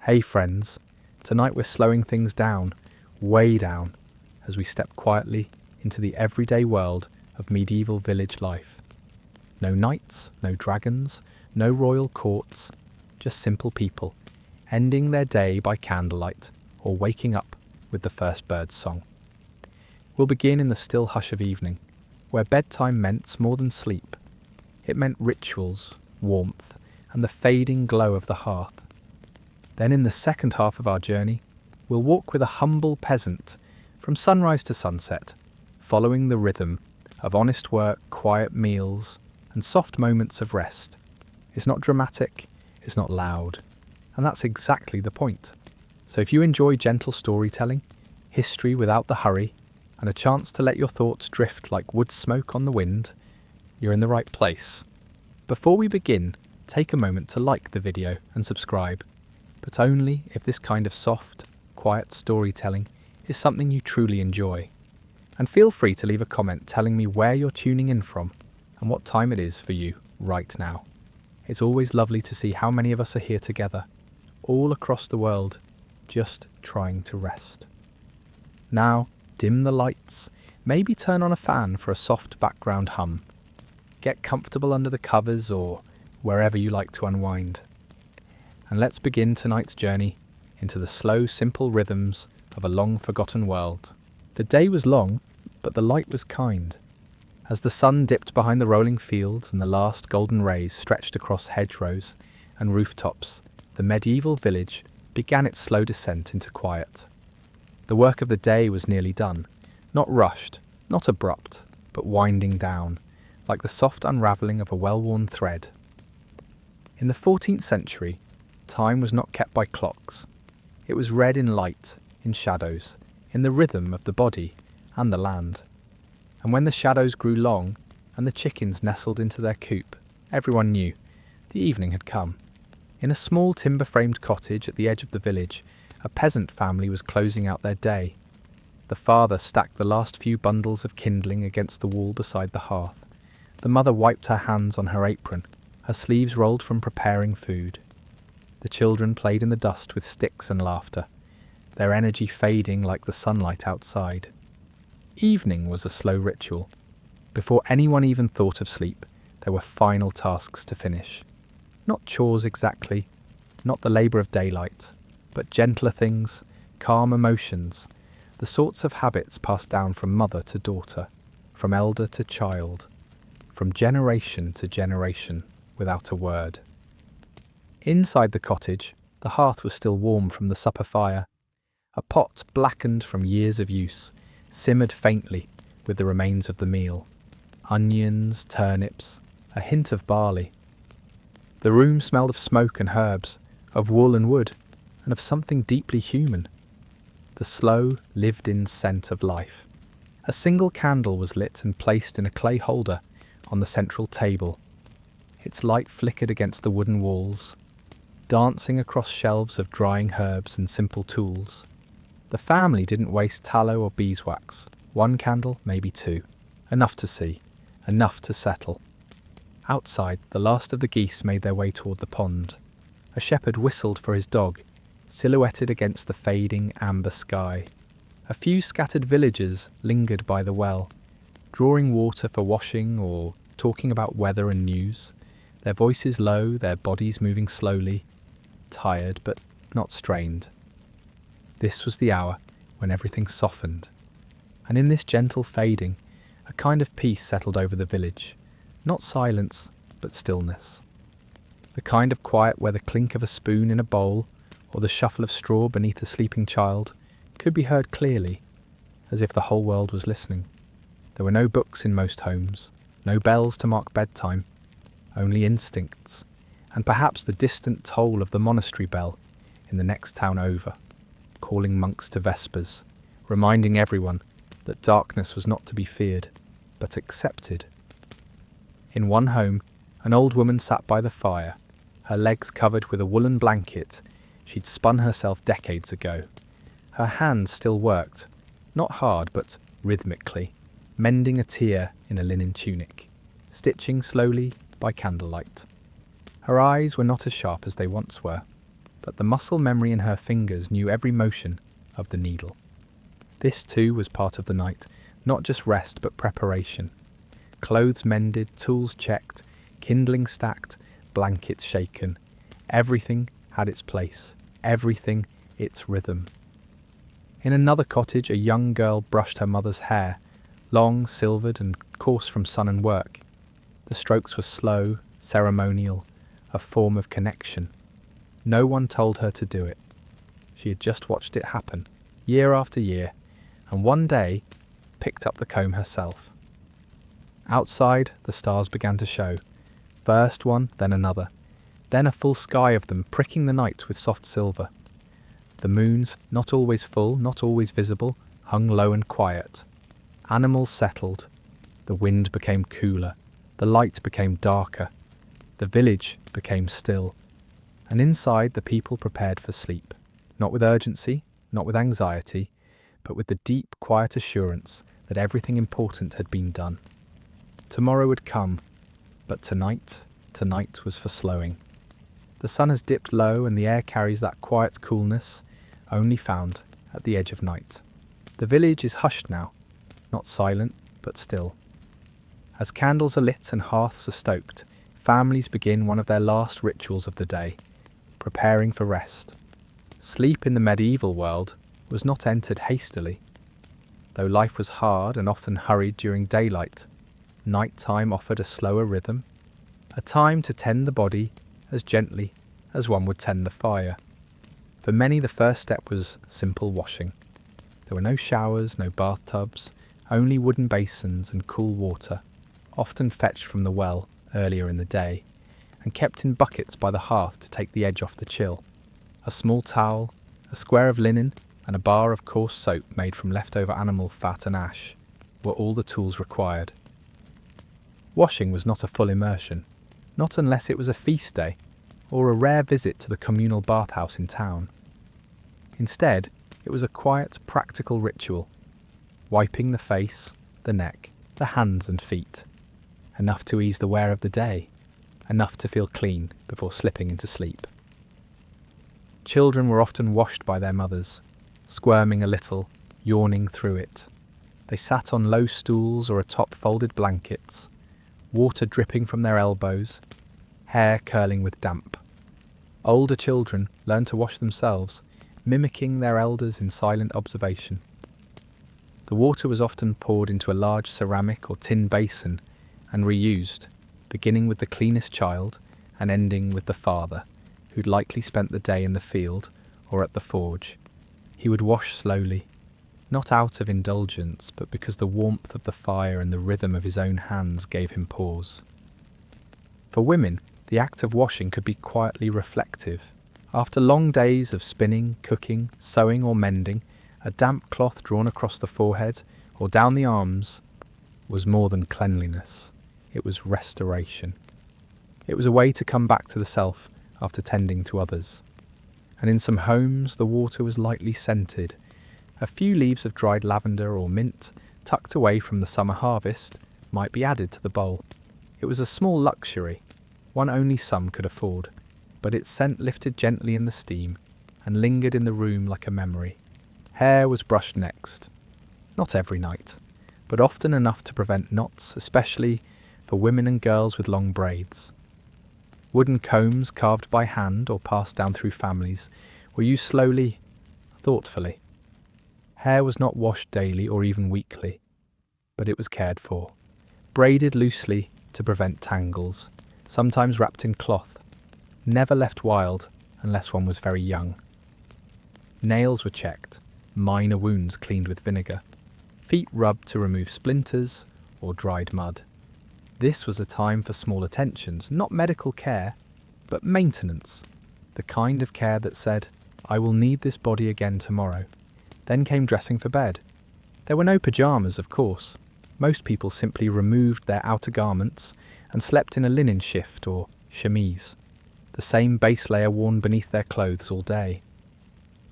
Hey friends, tonight we're slowing things down, way down, as we step quietly into the everyday world of medieval village life. No knights, no dragons, no royal courts, just simple people, ending their day by candlelight or waking up with the first bird's song. We'll begin in the still hush of evening, where bedtime meant more than sleep. It meant rituals, warmth, and the fading glow of the hearth. Then in the second half of our journey, we'll walk with a humble peasant from sunrise to sunset, following the rhythm of honest work, quiet meals, and soft moments of rest. It's not dramatic, it's not loud, and that's exactly the point. So if you enjoy gentle storytelling, history without the hurry, and a chance to let your thoughts drift like wood smoke on the wind, you're in the right place. Before we begin, take a moment to like the video and subscribe, but only if this kind of soft, quiet storytelling is something you truly enjoy. And feel free to leave a comment telling me where you're tuning in from and what time it is for you right now. It's always lovely to see how many of us are here together, all across the world, just trying to rest. Now, dim the lights, maybe turn on a fan for a soft background hum. Get comfortable under the covers or wherever you like to unwind. And let's begin tonight's journey into the slow, simple rhythms of a long-forgotten world. The day was long, but the light was kind. As the sun dipped behind the rolling fields and the last golden rays stretched across hedgerows and rooftops, the medieval village began its slow descent into quiet. The work of the day was nearly done, not rushed, not abrupt, but winding down, like the soft unravelling of a well-worn thread. In the 14th century, time was not kept by clocks. It was read in light, in shadows, in the rhythm of the body and the land. And when the shadows grew long and the chickens nestled into their coop, everyone knew the evening had come. In a small timber-framed cottage at the edge of the village, a peasant family was closing out their day. The father stacked the last few bundles of kindling against the wall beside the hearth. The mother wiped her hands on her apron, her sleeves rolled from preparing food. The children played in the dust with sticks and laughter, their energy fading like the sunlight outside. Evening was a slow ritual. Before anyone even thought of sleep, there were final tasks to finish. Not chores exactly, not the labour of daylight, but gentler things, calm emotions, the sorts of habits passed down from mother to daughter, from elder to child, from generation to generation, without a word. Inside the cottage, the hearth was still warm from the supper fire. A pot, blackened from years of use, simmered faintly with the remains of the meal. Onions, turnips, a hint of barley. The room smelled of smoke and herbs, of wool and wood, and of something deeply human. The slow, lived-in scent of life. A single candle was lit and placed in a clay holder on the central table. Its light flickered against the wooden walls, dancing across shelves of drying herbs and simple tools. The family didn't waste tallow or beeswax. One candle, maybe two. Enough to see, enough to settle. Outside, the last of the geese made their way toward the pond. A shepherd whistled for his dog, silhouetted against the fading amber sky. A few scattered villagers lingered by the well, drawing water for washing or talking about weather and news, their voices low, their bodies moving slowly, tired but not strained. This was the hour when everything softened, and in this gentle fading, a kind of peace settled over the village, not silence, but stillness. The kind of quiet where the clink of a spoon in a bowl or the shuffle of straw beneath a sleeping child could be heard clearly, as if the whole world was listening. There were no books in most homes, no bells to mark bedtime, only instincts, and perhaps the distant toll of the monastery bell in the next town over, calling monks to vespers, reminding everyone that darkness was not to be feared, but accepted. In one home, an old woman sat by the fire, her legs covered with a woolen blanket she'd spun herself decades ago. Her hands still worked, not hard but rhythmically, mending a tear in a linen tunic, stitching slowly by candlelight. Her eyes were not as sharp as they once were, but the muscle memory in her fingers knew every motion of the needle. This too was part of the night, not just rest but preparation. Clothes mended, tools checked, kindling stacked, blankets shaken. Everything had its place, everything its rhythm. In another cottage, a young girl brushed her mother's hair, long, silvered and coarse from sun and work. The strokes were slow, ceremonial, a form of connection. No one told her to do it. She had just watched it happen, year after year, and one day picked up the comb herself. Outside, the stars began to show. First one, then another. Then a full sky of them, pricking the night with soft silver. The moons, not always full, not always visible, hung low and quiet. Animals settled. The wind became cooler. The light became darker. The village became still. And inside, the people prepared for sleep. Not with urgency, not with anxiety, but with the deep, quiet assurance that everything important had been done. Tomorrow would come, but tonight was for slowing. The sun has dipped low and the air carries that quiet coolness only found at the edge of night. The village is hushed now, not silent, but still. As candles are lit and hearths are stoked, families begin one of their last rituals of the day, preparing for rest. Sleep in the medieval world was not entered hastily. Though life was hard and often hurried during daylight, night-time offered a slower rhythm, a time to tend the body as gently as one would tend the fire. For many, the first step was simple washing. There were no showers, no bathtubs, only wooden basins and cool water, often fetched from the well earlier in the day, and kept in buckets by the hearth to take the edge off the chill. A small towel, a square of linen, and a bar of coarse soap made from leftover animal fat and ash were all the tools required. Washing was not a full immersion, not unless it was a feast day or a rare visit to the communal bathhouse in town. Instead, it was a quiet, practical ritual, wiping the face, the neck, the hands and feet, enough to ease the wear of the day, enough to feel clean before slipping into sleep. Children were often washed by their mothers, squirming a little, yawning through it. They sat on low stools or atop folded blankets, water dripping from their elbows, hair curling with damp. Older children learned to wash themselves, mimicking their elders in silent observation. The water was often poured into a large ceramic or tin basin and reused, beginning with the cleanest child and ending with the father, who'd likely spent the day in the field or at the forge. He would wash slowly, not out of indulgence, but because the warmth of the fire and the rhythm of his own hands gave him pause. For women, the act of washing could be quietly reflective. After long days of spinning, cooking, sewing or mending, a damp cloth drawn across the forehead or down the arms was more than cleanliness. It was restoration. It was a way to come back to the self after tending to others. And in some homes, the water was lightly scented. A few leaves of dried lavender or mint, tucked away from the summer harvest, might be added to the bowl. It was a small luxury, one only some could afford, but its scent lifted gently in the steam and lingered in the room like a memory. Hair was brushed next. Not every night, but often enough to prevent knots, especially for women and girls with long braids. Wooden combs carved by hand or passed down through families were used slowly, thoughtfully. Hair was not washed daily or even weekly, but it was cared for, braided loosely to prevent tangles, sometimes wrapped in cloth, never left wild unless one was very young. Nails were checked, minor wounds cleaned with vinegar, feet rubbed to remove splinters or dried mud. This was a time for small attentions, not medical care, but maintenance, the kind of care that said, "I will need this body again tomorrow." Then came dressing for bed. There were no pyjamas, of course. Most people simply removed their outer garments and slept in a linen shift or chemise, the same base layer worn beneath their clothes all day.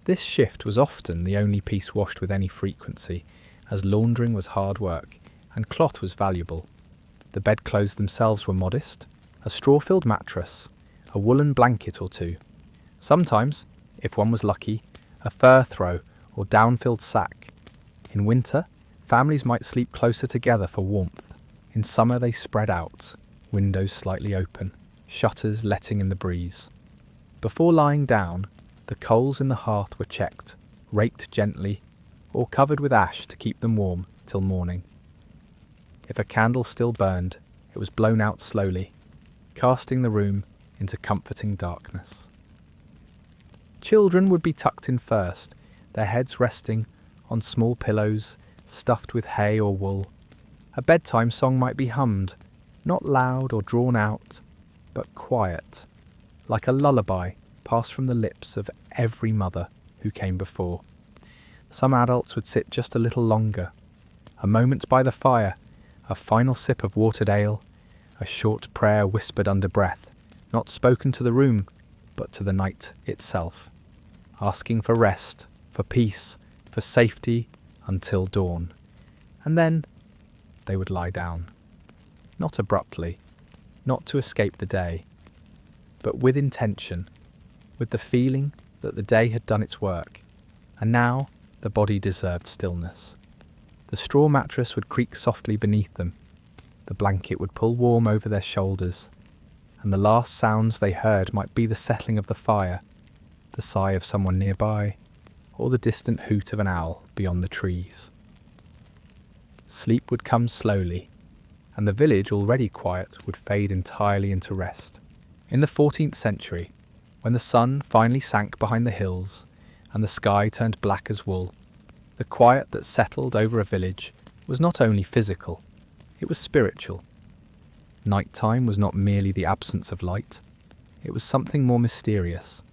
This shift was often the only piece washed with any frequency, as laundering was hard work and cloth was valuable. The bedclothes themselves were modest, a straw-filled mattress, a woolen blanket or two, Sometimes, if one was lucky, a fur throw or down-filled sack. In winter, families might sleep closer together for warmth. In summer they spread out, windows slightly open, shutters letting in the breeze. Before lying down, the coals in the hearth were checked, raked gently, or covered with ash to keep them warm till morning. If a candle still burned, it was blown out slowly, casting the room into comforting darkness. Children would be tucked in first, their heads resting on small pillows stuffed with hay or wool. A bedtime song might be hummed, not loud or drawn out, but quiet, like a lullaby passed from the lips of every mother who came before. Some adults would sit just a little longer, a moment by the fire, a final sip of watered ale, a short prayer whispered under breath, not spoken to the room, but to the night itself, asking for rest, for peace, for safety until dawn. And then they would lie down, not abruptly, not to escape the day, but with intention, with the feeling that the day had done its work, and now the body deserved stillness. The straw mattress would creak softly beneath them, the blanket would pull warm over their shoulders, and the last sounds they heard might be the settling of the fire, the sigh of someone nearby, or the distant hoot of an owl beyond the trees. Sleep would come slowly, and the village, already quiet, would fade entirely into rest. In the 14th century, when the sun finally sank behind the hills and the sky turned black as wool, the quiet that settled over a village was not only physical, it was spiritual. Nighttime was not merely the absence of light, it was something more mysterious,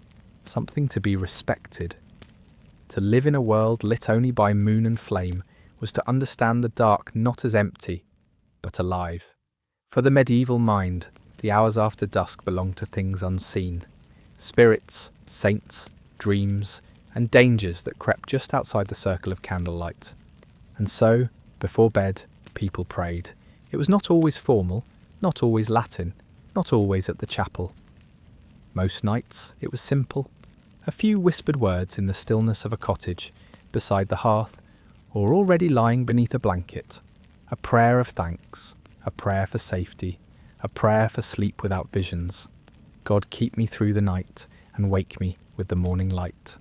something to be respected. To live in a world lit only by moon and flame was to understand the dark not as empty, but alive. For the medieval mind, the hours after dusk belonged to things unseen, spirits, saints, dreams, and dangers that crept just outside the circle of candlelight. And so, before bed, people prayed. It was not always formal, not always Latin, not always at the chapel. Most nights it was simple, a few whispered words in the stillness of a cottage, beside the hearth, or already lying beneath a blanket, a prayer of thanks, a prayer for safety, a prayer for sleep without visions. God, keep me through the night and wake me with the morning light.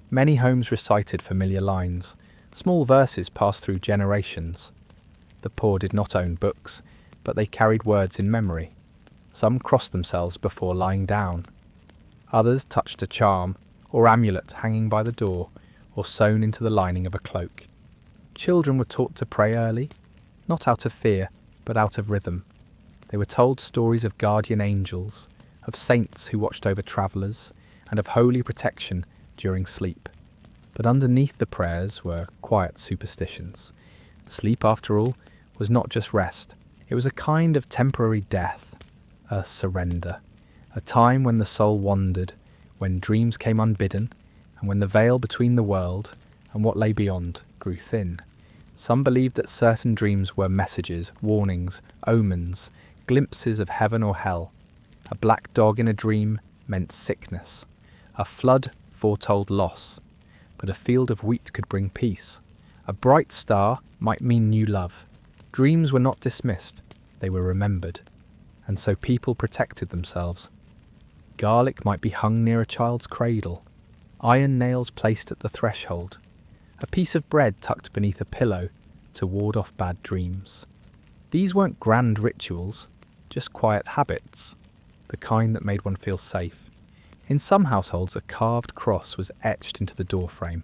Many homes recited familiar lines, small verses passed through generations. The poor did not own books, but they carried words in memory. Some crossed themselves before lying down. Others touched a charm or amulet hanging by the door or sewn into the lining of a cloak. Children were taught to pray early, not out of fear, but out of rhythm. They were told stories of guardian angels, of saints who watched over travellers, and of holy protection during sleep. But underneath the prayers were quiet superstitions. Sleep, after all, was not just rest. It was a kind of temporary death, a surrender, a time when the soul wandered, when dreams came unbidden, and when the veil between the world and what lay beyond grew thin. Some believed that certain dreams were messages, warnings, omens, glimpses of heaven or hell. A black dog in a dream meant sickness. A flood foretold loss. But a field of wheat could bring peace. A bright star might mean new love. Dreams were not dismissed, they were remembered. And so people protected themselves. Garlic might be hung near a child's cradle. Iron nails placed at the threshold. A piece of bread tucked beneath a pillow to ward off bad dreams. These weren't grand rituals, just quiet habits, the kind that made one feel safe. In some households, a carved cross was etched into the doorframe.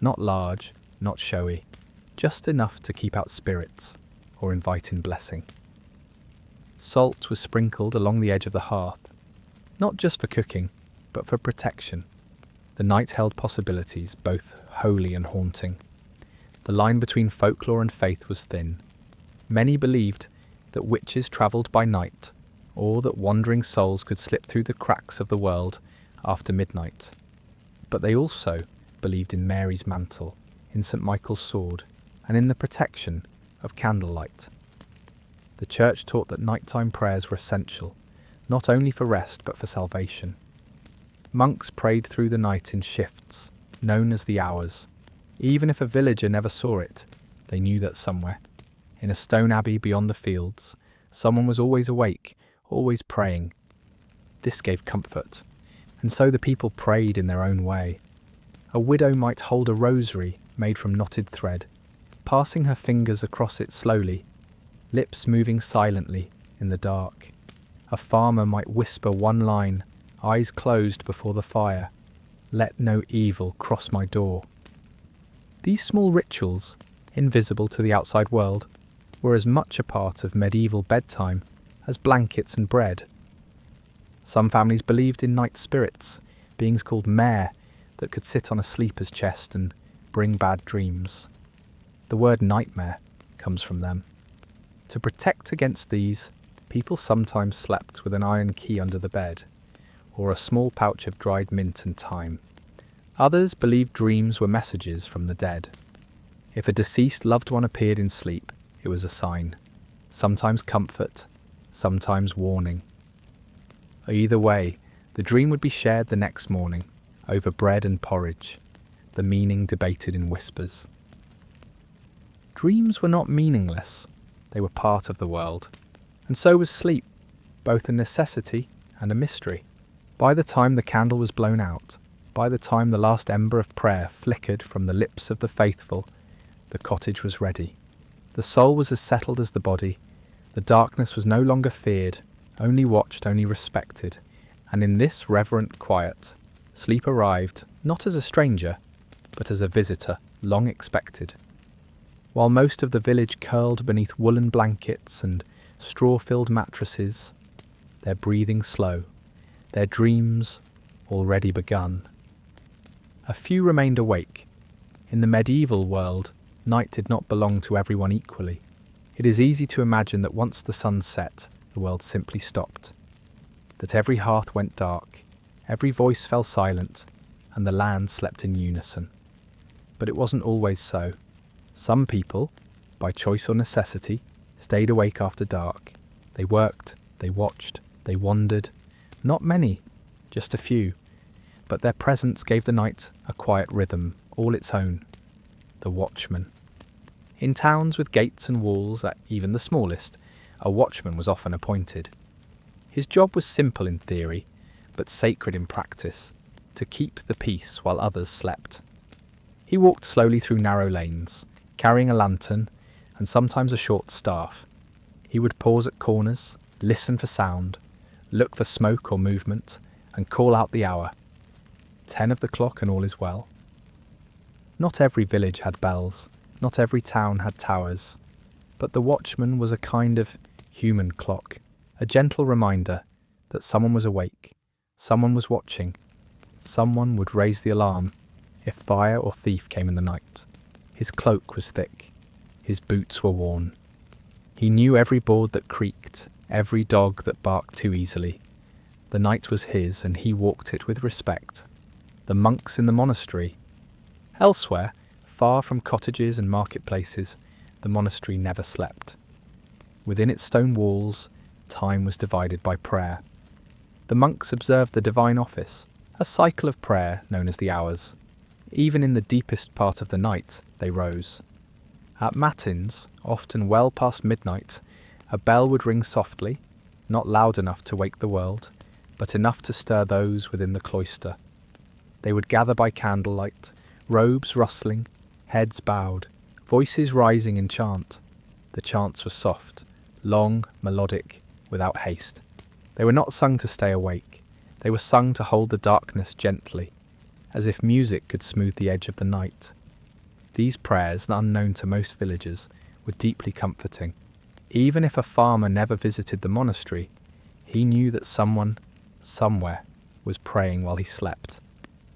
Not large, not showy, just enough to keep out spirits or invite in blessing. Salt was sprinkled along the edge of the hearth, not just for cooking, but for protection. The night held possibilities, both holy and haunting. The line between folklore and faith was thin. Many believed that witches travelled by night, or that wandering souls could slip through the cracks of the world after midnight. But they also believed in Mary's mantle, in St. Michael's sword, and in the protection of candlelight. The church taught that nighttime prayers were essential, not only for rest but for salvation. Monks prayed through the night in shifts, known as the hours. Even if a villager never saw it, they knew that somewhere, in a stone abbey beyond the fields, someone was always awake, always praying. This gave comfort, and so the people prayed in their own way. A widow might hold a rosary made from knotted thread, passing her fingers across it slowly, lips moving silently in the dark. A farmer might whisper one line, eyes closed before the fire, "Let no evil cross my door." These small rituals, invisible to the outside world, were as much a part of medieval bedtime as blankets and bread. Some families believed in night spirits, beings called mare, that could sit on a sleeper's chest and bring bad dreams. The word nightmare comes from them. To protect against these, people sometimes slept with an iron key under the bed, or a small pouch of dried mint and thyme. Others believed dreams were messages from the dead. If a deceased loved one appeared in sleep, it was a sign, sometimes comfort, sometimes warning. Either way, the dream would be shared the next morning, over bread and porridge, the meaning debated in whispers. Dreams were not meaningless, they were part of the world, and so was sleep, both a necessity and a mystery. By the time the candle was blown out, by the time the last ember of prayer flickered from the lips of the faithful, the cottage was ready. The soul was as settled as the body. The darkness was no longer feared, only watched, only respected. And in this reverent quiet, sleep arrived not as a stranger, but as a visitor long expected. While most of the village curled beneath woolen blankets and straw-filled mattresses, their breathing slow, their dreams already begun. A few remained awake. In the medieval world, night did not belong to everyone equally. It is easy to imagine that once the sun set, the world simply stopped. That every hearth went dark, every voice fell silent, and the land slept in unison. But it wasn't always so. Some people, by choice or necessity, stayed awake after dark. They worked, they watched, they wandered. Not many, just a few. But their presence gave the night a quiet rhythm, all its own. The watchman. In towns with gates and walls, at even the smallest, a watchman was often appointed. His job was simple in theory, but sacred in practice, to keep the peace while others slept. He walked slowly through narrow lanes, carrying a lantern and sometimes a short staff. He would pause at corners, listen for sound, look for smoke or movement, and call out the hour. 10 of the clock and all is well. Not every village had bells, not every town had towers, but the watchman was a kind of human clock, a gentle reminder that someone was awake, someone was watching, someone would raise the alarm if fire or thief came in the night. His cloak was thick, his boots were worn. He knew every board that creaked, every dog that barked too easily. The night was his, and he walked it with respect. The monks in the monastery. Elsewhere, far from cottages and marketplaces, the monastery never slept. Within its stone walls, time was divided by prayer. The monks observed the divine office, a cycle of prayer known as the hours. Even in the deepest part of the night, they rose. At matins, often well past midnight, a bell would ring softly, not loud enough to wake the world, but enough to stir those within the cloister. They would gather by candlelight, robes rustling, heads bowed, voices rising in chant. The chants were soft, long, melodic, without haste. They were not sung to stay awake. They were sung to hold the darkness gently, as if music could smooth the edge of the night. These prayers, unknown to most villagers, were deeply comforting. Even if a farmer never visited the monastery, he knew that someone, somewhere, was praying while he slept.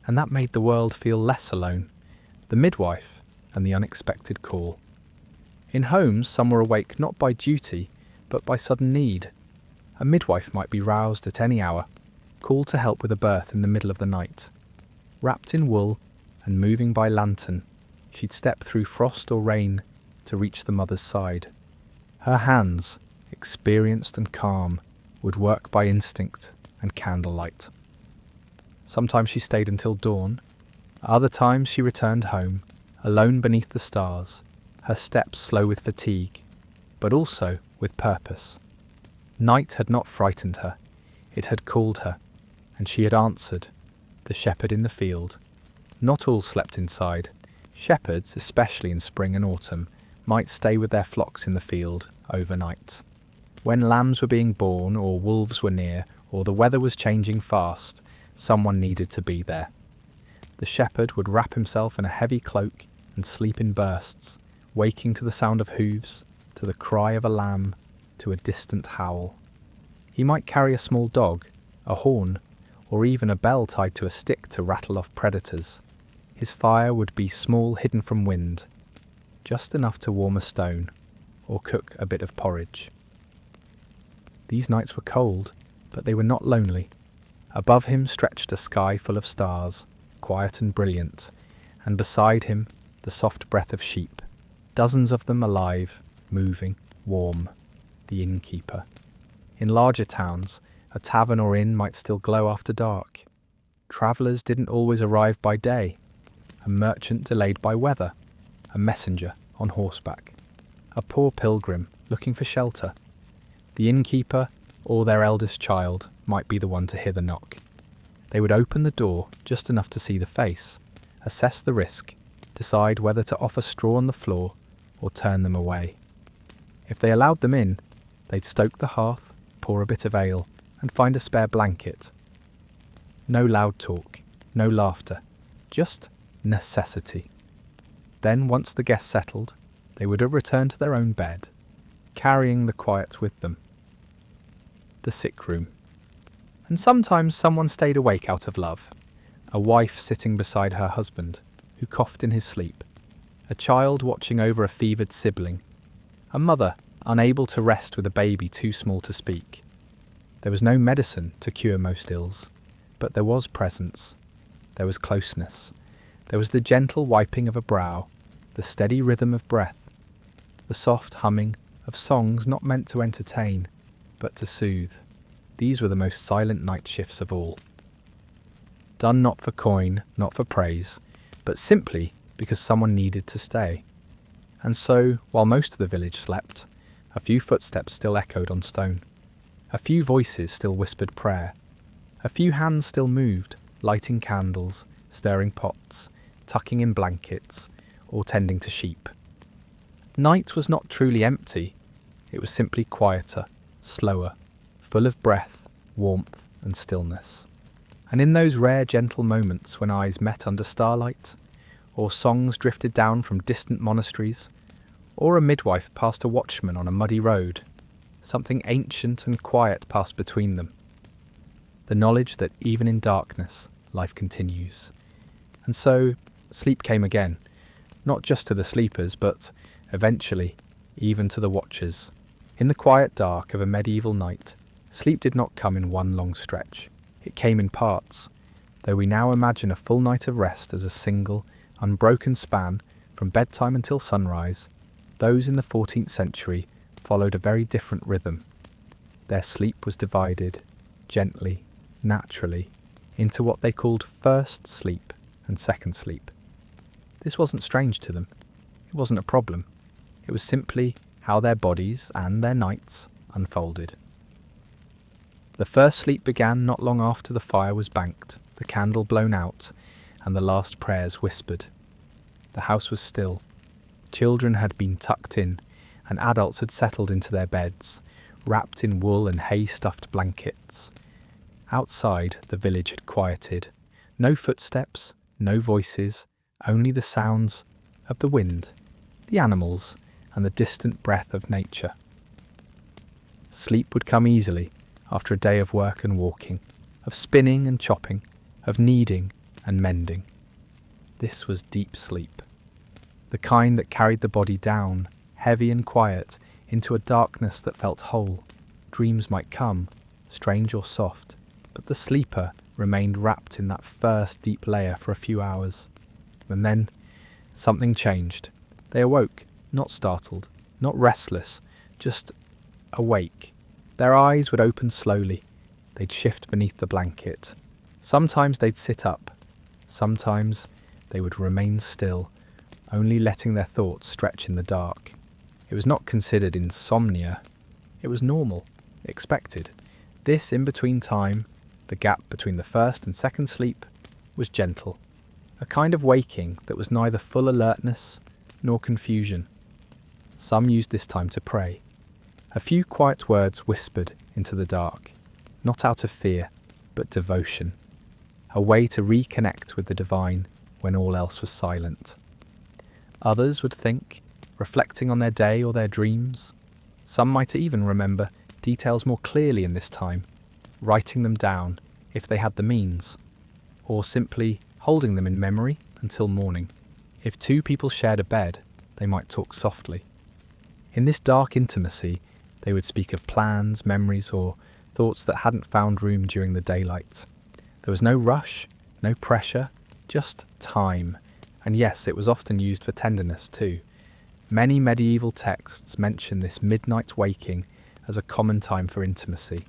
And that made the world feel less alone. The midwife and the unexpected call. In homes, some were awake not by duty, but by sudden need. A midwife might be roused at any hour, called to help with a birth in the middle of the night. Wrapped in wool and moving by lantern, she'd step through frost or rain to reach the mother's side. Her hands, experienced and calm, would work by instinct and candlelight. Sometimes she stayed until dawn. Other times she returned home, alone beneath the stars, her steps slow with fatigue, but also with purpose. Night had not frightened her, it had called her, and she had answered, the shepherd in the field. Not all slept inside. Shepherds, especially in spring and autumn, might stay with their flocks in the field overnight. When lambs were being born, or wolves were near, or the weather was changing fast, someone needed to be there. The shepherd would wrap himself in a heavy cloak and sleep in bursts, waking to the sound of hooves, to the cry of a lamb, to a distant howl. He might carry a small dog, a horn, or even a bell tied to a stick to rattle off predators. His fire would be small, hidden from wind, just enough to warm a stone or cook a bit of porridge. These nights were cold, but they were not lonely. Above him stretched a sky full of stars, quiet and brilliant, and beside him the soft breath of sheep, dozens of them alive, moving, warm, the innkeeper. In larger towns, a tavern or inn might still glow after dark. Travellers didn't always arrive by day. A merchant delayed by weather, a messenger on horseback, a poor pilgrim looking for shelter. The innkeeper or their eldest child might be the one to hear the knock. They would open the door just enough to see the face, assess the risk, decide whether to offer straw on the floor or turn them away. If they allowed them in, they'd stoke the hearth, pour a bit of ale, and find a spare blanket. No loud talk, no laughter, just necessity. Then, once the guests settled, they would return to their own bed, carrying the quiet with them. The sick room. And sometimes someone stayed awake out of love. A wife sitting beside her husband, who coughed in his sleep. A child watching over a fevered sibling. A mother unable to rest with a baby too small to speak. There was no medicine to cure most ills, but there was presence. There was closeness. There was the gentle wiping of a brow, the steady rhythm of breath, the soft humming of songs not meant to entertain, but to soothe. These were the most silent night shifts of all. Done not for coin, not for praise, but simply because someone needed to stay. And so, while most of the village slept, a few footsteps still echoed on stone. A few voices still whispered prayer. A few hands still moved, lighting candles, stirring pots, tucking in blankets, or tending to sheep. Night was not truly empty. It was simply quieter, slower, full of breath, warmth, and stillness. And in those rare gentle moments when eyes met under starlight, or songs drifted down from distant monasteries, or a midwife passed a watchman on a muddy road, something ancient and quiet passed between them. The knowledge that even in darkness, life continues. And so, sleep came again, not just to the sleepers, but, eventually, even to the watchers. In the quiet dark of a medieval night, sleep did not come in one long stretch. It came in parts, though we now imagine a full night of rest as a single, unbroken span from bedtime until sunrise. Those in the 14th century followed a very different rhythm. Their sleep was divided, gently, naturally, into what they called first sleep and second sleep. This wasn't strange to them. It wasn't a problem. It was simply how their bodies and their nights unfolded. The first sleep began not long after the fire was banked, the candle blown out, and the last prayers whispered. The house was still. Children had been tucked in, and adults had settled into their beds, wrapped in wool and hay-stuffed blankets. Outside, the village had quieted. No footsteps, no voices, only the sounds of the wind, the animals, and the distant breath of nature. Sleep would come easily after a day of work and walking, of spinning and chopping, of kneading and mending. This was deep sleep, the kind that carried the body down, heavy and quiet, into a darkness that felt whole. Dreams might come, strange or soft, but the sleeper remained wrapped in that first deep layer for a few hours. And then, something changed. They awoke, not startled, not restless, just awake. Their eyes would open slowly. They'd shift beneath the blanket. Sometimes they'd sit up, sometimes they would remain still, only letting their thoughts stretch in the dark. It was not considered insomnia, it was normal, expected. This in-between time, the gap between the first and second sleep, was gentle, a kind of waking that was neither full alertness nor confusion. Some used this time to pray. A few quiet words whispered into the dark, not out of fear, but devotion, a way to reconnect with the divine when all else was silent. Others would think, reflecting on their day or their dreams. Some might even remember details more clearly in this time, writing them down if they had the means, or simply holding them in memory until morning. If two people shared a bed, they might talk softly. In this dark intimacy, they would speak of plans, memories, or thoughts that hadn't found room during the daylight. There was no rush, no pressure, just time. And yes, it was often used for tenderness too. Many medieval texts mention this midnight waking as a common time for intimacy,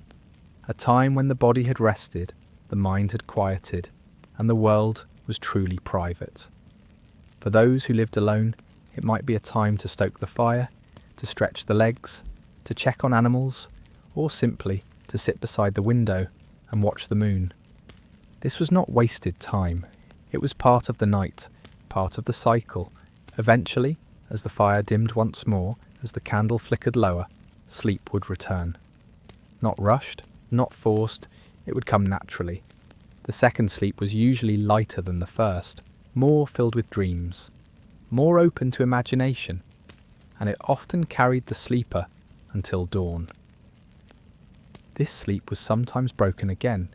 a time when the body had rested, the mind had quieted, and the world was truly private. For those who lived alone, it might be a time to stoke the fire, to stretch the legs, to check on animals, or simply to sit beside the window and watch the moon. This was not wasted time. It was part of the night, part of the cycle. Eventually, as the fire dimmed once more, as the candle flickered lower, sleep would return. Not rushed, not forced, it would come naturally. The second sleep was usually lighter than the first, more filled with dreams, more open to imagination, and it often carried the sleeper until dawn. This sleep was sometimes broken again,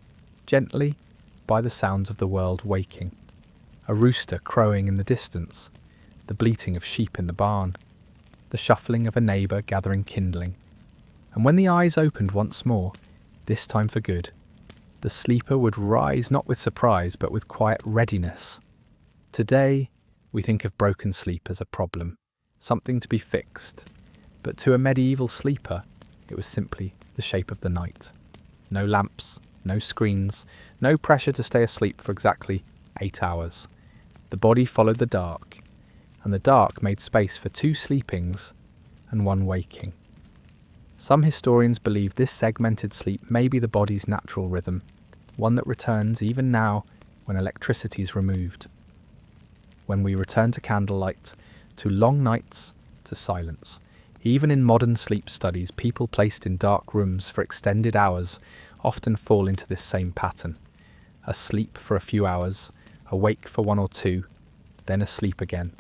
gently, by the sounds of the world waking. A rooster crowing in the distance, the bleating of sheep in the barn, the shuffling of a neighbour gathering kindling. And when the eyes opened once more, this time for good, the sleeper would rise not with surprise but with quiet readiness. Today, we think of broken sleep as a problem, something to be fixed, but to a medieval sleeper, it was simply the shape of the night. No lamps, no screens, no pressure to stay asleep for exactly 8 hours. The body followed the dark, and the dark made space for 2 sleepings and 1 waking. Some historians believe this segmented sleep may be the body's natural rhythm, one that returns even now when electricity is removed. When we return to candlelight, to long nights, to silence. Even in modern sleep studies, people placed in dark rooms for extended hours often fall into this same pattern. Asleep for a few hours, awake for 1 or 2, then asleep again.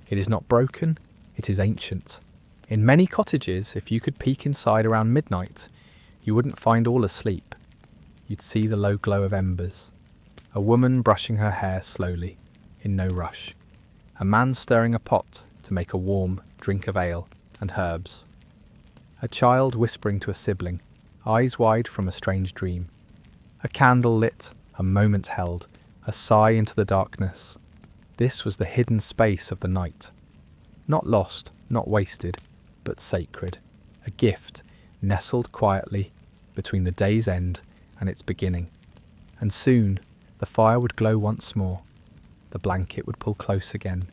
It is not broken, it is ancient. In many cottages, if you could peek inside around midnight, you wouldn't find all asleep. You'd see the low glow of embers. A woman brushing her hair slowly, in no rush. A man stirring a pot to make a warm drink of ale and herbs. A child whispering to a sibling, eyes wide from a strange dream. A candle lit, a moment held, a sigh into the darkness. This was the hidden space of the night. Not lost, not wasted, but sacred. A gift, nestled quietly between the day's end and its beginning. And soon, the fire would glow once more. The blanket would pull close again,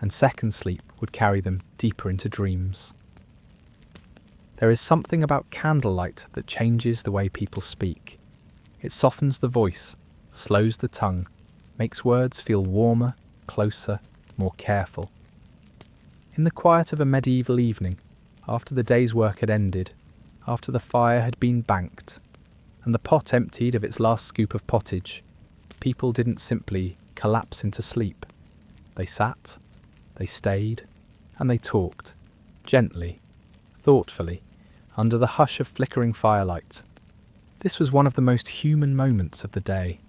and second sleep would carry them deeper into dreams. There is something about candlelight that changes the way people speak. It softens the voice, slows the tongue, makes words feel warmer, closer, more careful. In the quiet of a medieval evening, after the day's work had ended, after the fire had been banked, and the pot emptied of its last scoop of pottage, people didn't simply collapse into sleep. They sat, they stayed, and they talked, gently, thoughtfully, under the hush of flickering firelight. This was one of the most human moments of the day.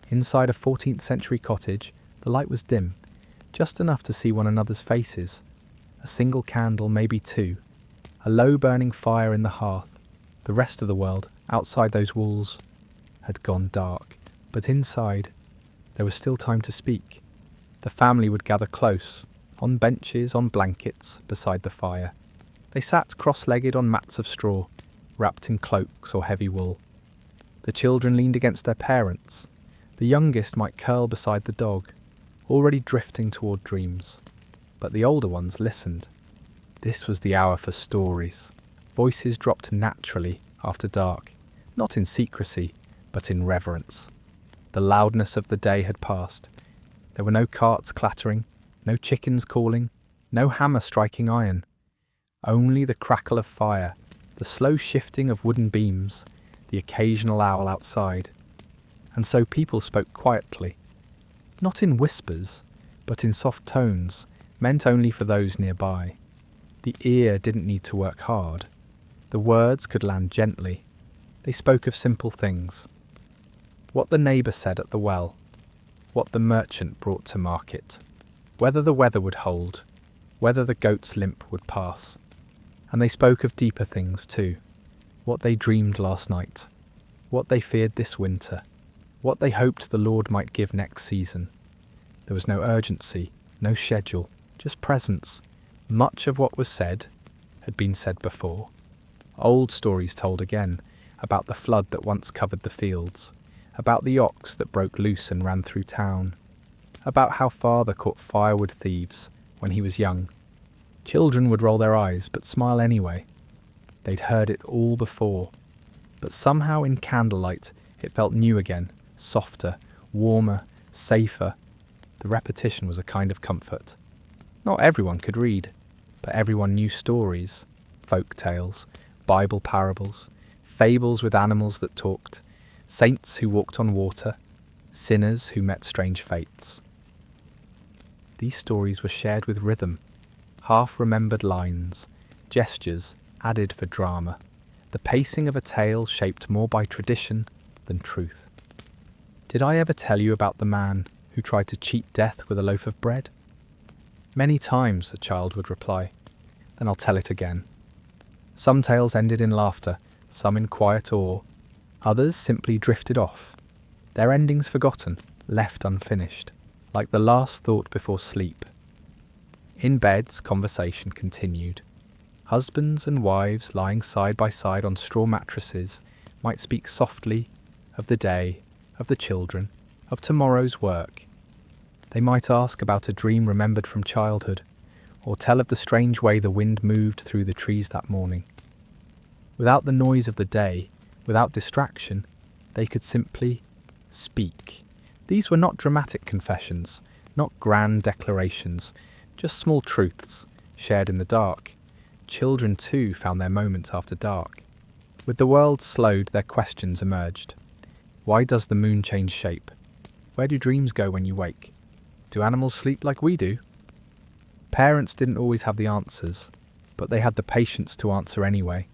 Inside a 14th century cottage, the light was dim, just enough to see one another's faces. A single candle, maybe 2, a low burning fire in the hearth. The rest of the world, outside those walls, had gone dark, but inside, there was still time to speak. The family would gather close, on benches, on blankets, beside the fire. They sat cross-legged on mats of straw, wrapped in cloaks or heavy wool. The children leaned against their parents, The youngest might curl beside the dog, already drifting toward dreams. But the older ones listened. This was the hour for stories. Voices dropped naturally after dark, not in secrecy, but in reverence. The loudness of the day had passed. There were no carts clattering, no chickens calling, no hammer striking iron. Only the crackle of fire, the slow shifting of wooden beams, the occasional owl outside. And so people spoke quietly, not in whispers, but in soft tones, meant only for those nearby. The ear didn't need to work hard. The words could land gently. They spoke of simple things. What the neighbour said at the well, what the merchant brought to market, whether the weather would hold, whether the goat's limp would pass. And they spoke of deeper things too, what they dreamed last night, what they feared this winter, what they hoped the Lord might give next season. There was no urgency, no schedule, just presence. Much of what was said had been said before. Old stories told again, about the flood that once covered the fields, about the ox that broke loose and ran through town, about how father caught firewood thieves when he was young. Children would roll their eyes but smile anyway. They'd heard it all before, but somehow in candlelight it felt new again, softer, warmer, safer. The repetition was a kind of comfort. Not everyone could read, but everyone knew stories, folk tales, Bible parables, fables with animals that talked, saints who walked on water, sinners who met strange fates. These stories were shared with rhythm, half-remembered lines, gestures added for drama, the pacing of a tale shaped more by tradition than truth. Did I ever tell you about the man who tried to cheat death with a loaf of bread? Many times, a child would reply. Then I'll tell it again. Some tales ended in laughter, some in quiet awe. Others simply drifted off, their endings forgotten, left unfinished, like the last thought before sleep. In beds, conversation continued. Husbands and wives lying side by side on straw mattresses might speak softly of the day, of the children, of tomorrow's work. They might ask about a dream remembered from childhood, or tell of the strange way the wind moved through the trees that morning. Without the noise of the day, without distraction, they could simply speak. These were not dramatic confessions, not grand declarations, just small truths, shared in the dark. Children too found their moments after dark. With the world slowed, their questions emerged. Why does the moon change shape? Where do dreams go when you wake? Do animals sleep like we do? Parents didn't always have the answers, but they had the patience to answer anyway,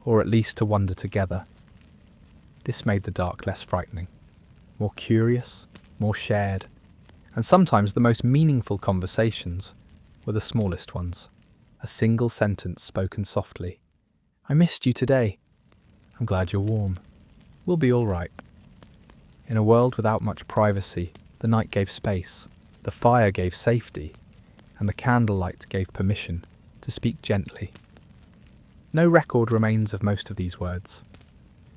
or at least to wonder together. This made the dark less frightening, more curious, more shared, and sometimes the most meaningful conversations were the smallest ones. A single sentence spoken softly. I missed you today. I'm glad you're warm. We'll be all right. In a world without much privacy, the night gave space, the fire gave safety, and the candlelight gave permission to speak gently. No record remains of most of these words.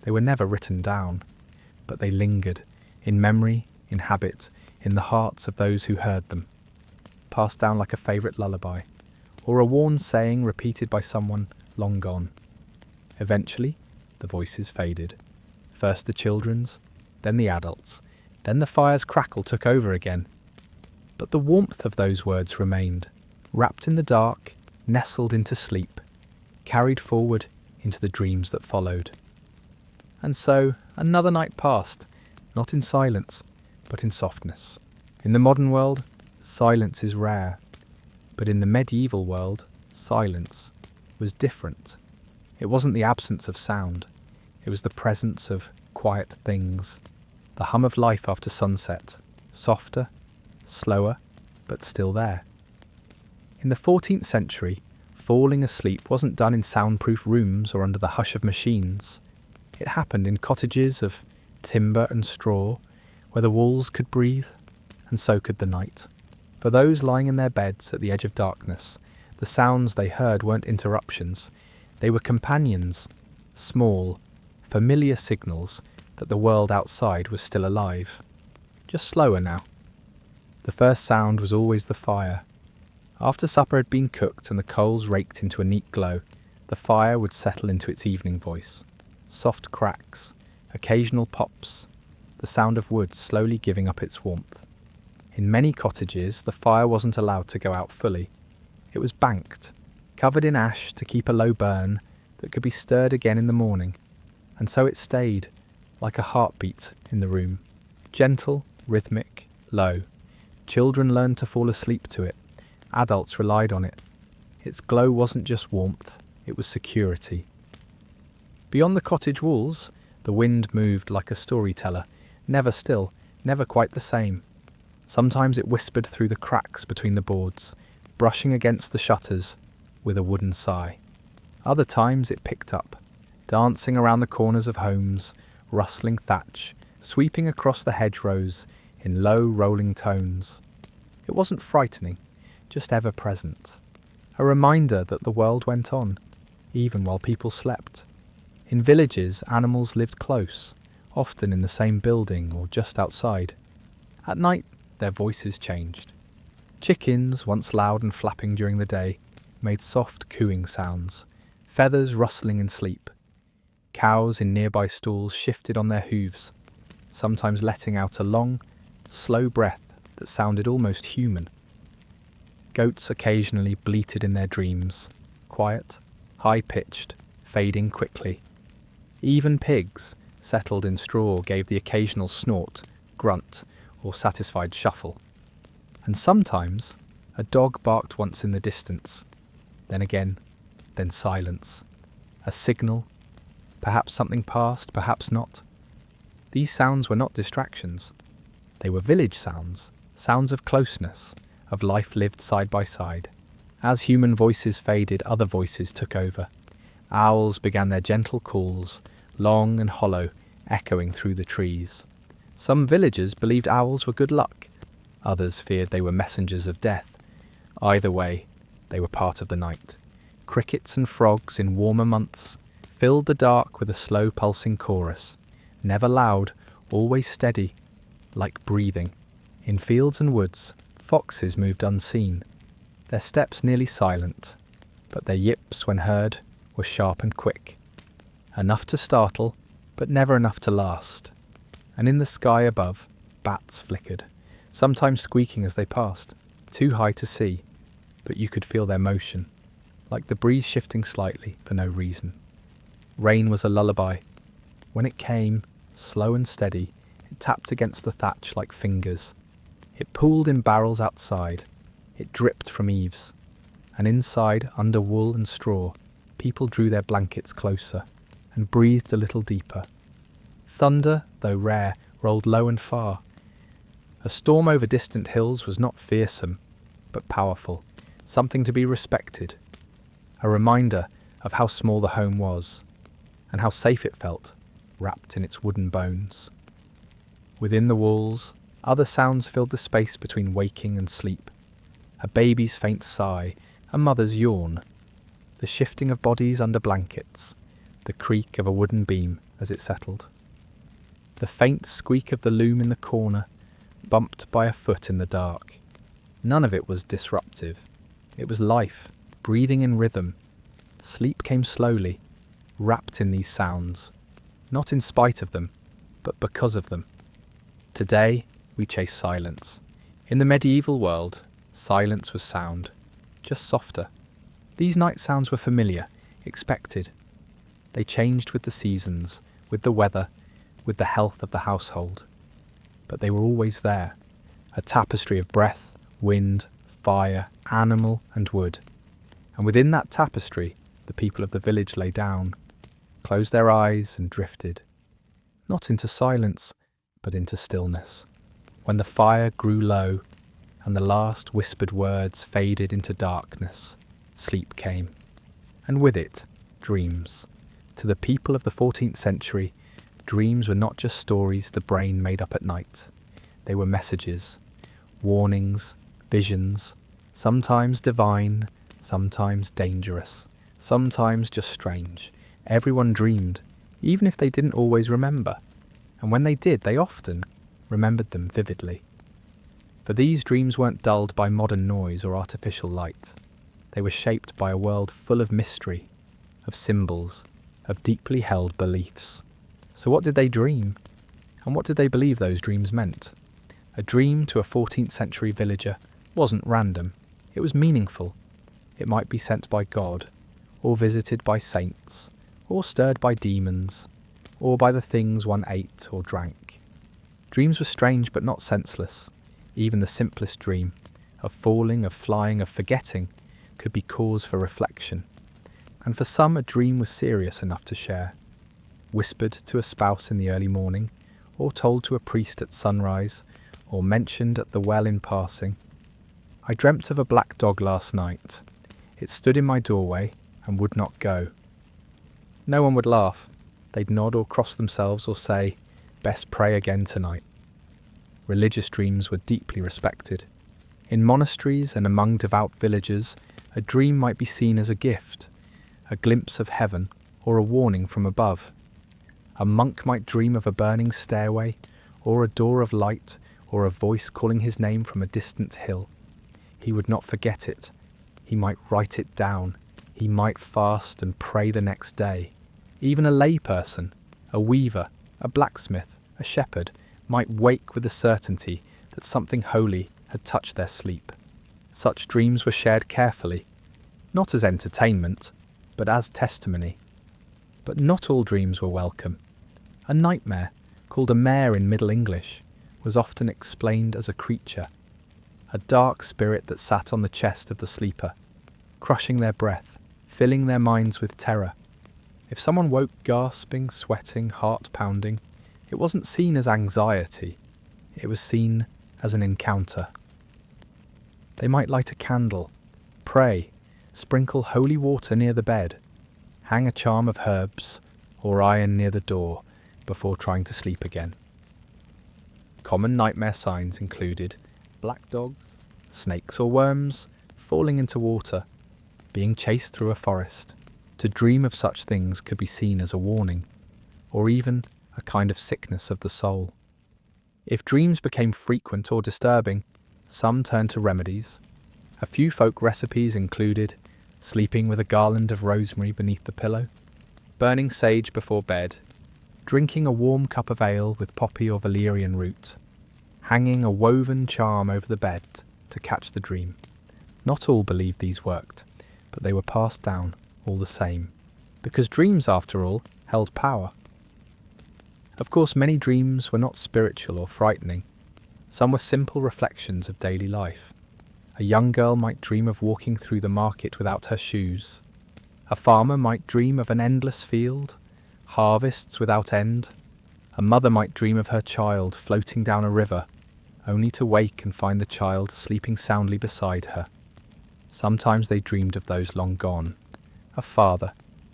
They were never written down, but they lingered, in memory, in habit, in the hearts of those who heard them, passed down like a favourite lullaby, or a worn saying repeated by someone long gone. Eventually, the voices faded. First the children's, then the adults', then the fire's crackle took over again. But the warmth of those words remained, wrapped in the dark, nestled into sleep, carried forward into the dreams that followed. And so, another night passed, not in silence, but in softness. In the modern world, silence is rare, but in the medieval world, silence was different. It wasn't the absence of sound, it was the presence of quiet things, the hum of life after sunset, softer, slower, but still there. In the 14th century, falling asleep wasn't done in soundproof rooms or under the hush of machines. It happened in cottages of timber and straw, where the walls could breathe, and so could the night. For those lying in their beds at the edge of darkness, the sounds they heard weren't interruptions. They were companions, small, familiar signals that the world outside was still alive. just slower now. The first sound was always the fire. After supper had been cooked and the coals raked into a neat glow, the fire would settle into its evening voice. Soft cracks, occasional pops, the sound of wood slowly giving up its warmth. In many cottages, the fire wasn't allowed to go out fully. It was banked, covered in ash to keep a low burn that could be stirred again in the morning, and so it stayed, like a heartbeat in the room. Gentle, rhythmic, low. Children learned to fall asleep to it. Adults relied on it. Its glow wasn't just warmth, it was security. Beyond the cottage walls, the wind moved like a storyteller, never still, never quite the same. Sometimes it whispered through the cracks between the boards, brushing against the shutters with a wooden sigh. Other times it picked up, dancing around the corners of homes, rustling thatch, sweeping across the hedgerows in low rolling tones. It wasn't frightening, just ever present. A reminder that the world went on, even while people slept. In villages, animals lived close, often in the same building or just outside. At night, their voices changed. Chickens, once loud and flapping during the day, made soft cooing sounds, feathers rustling in sleep. Cows in nearby stalls shifted on their hooves, sometimes letting out a long, slow breath that sounded almost human. Goats occasionally bleated in their dreams, quiet, high-pitched, fading quickly. Even pigs, settled in straw, gave the occasional snort, grunt, or satisfied shuffle. And sometimes a dog barked once in the distance, then again, then silence. A signal, perhaps something passed, perhaps not. These sounds were not distractions. They were village sounds, sounds of closeness, of life lived side by side. As human voices faded, other voices took over. Owls began their gentle calls, long and hollow, echoing through the trees. Some villagers believed owls were good luck. Others feared they were messengers of death. Either way, they were part of the night. Crickets and frogs in warmer months filled the dark with a slow pulsing chorus, never loud, always steady, like breathing. In fields and woods, foxes moved unseen, their steps nearly silent, but their yips, when heard, were sharp and quick. Enough to startle, but never enough to last. And in the sky above, bats flickered, sometimes squeaking as they passed, too high to see, but you could feel their motion, like the breeze shifting slightly for no reason. Rain was a lullaby. When it came, slow and steady, it tapped against the thatch like fingers. It pooled in barrels outside. It dripped from eaves. And inside, under wool and straw, people drew their blankets closer and breathed a little deeper. Thunder, though rare, rolled low and far. A storm over distant hills was not fearsome, but powerful, something to be respected. A reminder of how small the home was, and how safe it felt, wrapped in its wooden bones. Within the walls, other sounds filled the space between waking and sleep. A baby's faint sigh, a mother's yawn, the shifting of bodies under blankets, the creak of a wooden beam as it settled. The faint squeak of the loom in the corner, bumped by a foot in the dark. None of it was disruptive. It was life, breathing in rhythm. Sleep came slowly, wrapped in these sounds, not in spite of them, but because of them. Today, we chase silence. In the medieval world, silence was sound, just softer. These night sounds were familiar, expected. They changed with the seasons, with the weather, with the health of the household. But they were always there, a tapestry of breath, wind, fire, animal and wood. And within that tapestry, the people of the village lay down, closed their eyes and drifted, not into silence, but into stillness. When the fire grew low and the last whispered words faded into darkness, sleep came. And with it, dreams. To the people of the 14th century, dreams were not just stories the brain made up at night. They were messages, warnings, visions, sometimes divine, sometimes dangerous, sometimes just strange. Everyone dreamed, even if they didn't always remember. And when they did, they often remembered them vividly. For these dreams weren't dulled by modern noise or artificial light. They were shaped by a world full of mystery, of symbols, of deeply held beliefs. So what did they dream? And what did they believe those dreams meant? A dream to a 14th century villager wasn't random. It was meaningful. It might be sent by God, or visited by saints, or stirred by demons, or by the things one ate or drank. Dreams were strange but not senseless. Even the simplest dream, of falling, of flying, of forgetting, could be cause for reflection. And for some, a dream was serious enough to share. Whispered to a spouse in the early morning, or told to a priest at sunrise, or mentioned at the well in passing. I dreamt of a black dog last night. It stood in my doorway and would not go. No one would laugh. They'd nod or cross themselves or say, "Best pray again tonight." Religious dreams were deeply respected. In monasteries and among devout villagers, a dream might be seen as a gift, a glimpse of heaven, or a warning from above. A monk might dream of a burning stairway, or a door of light, or a voice calling his name from a distant hill. He would not forget it. He might write it down. He might fast and pray the next day. Even a layperson, a weaver, a blacksmith, a shepherd, might wake with the certainty that something holy had touched their sleep. Such dreams were shared carefully, not as entertainment, but as testimony. But not all dreams were welcome. A nightmare, called a mare in Middle English, was often explained as a creature, a dark spirit that sat on the chest of the sleeper, crushing their breath, filling their minds with terror. If someone woke gasping, sweating, heart-pounding, it wasn't seen as anxiety, it was seen as an encounter. They might light a candle, pray, sprinkle holy water near the bed, hang a charm of herbs, or iron near the door before trying to sleep again. Common nightmare signs included black dogs, snakes or worms, falling into water, being chased through a forest. To dream of such things could be seen as a warning, or even a kind of sickness of the soul. If dreams became frequent or disturbing, some turned to remedies. A few folk recipes included sleeping with a garland of rosemary beneath the pillow, burning sage before bed, drinking a warm cup of ale with poppy or valerian root, hanging a woven charm over the bed to catch the dream. Not all believed these worked, but they were passed down all the same, because dreams, after all, held power. Of course, many dreams were not spiritual or frightening. Some were simple reflections of daily life. A young girl might dream of walking through the market without her shoes. A farmer might dream of an endless field, harvests without end. A mother might dream of her child floating down a river, only to wake and find the child sleeping soundly beside her. Sometimes they dreamed of those long gone, a father,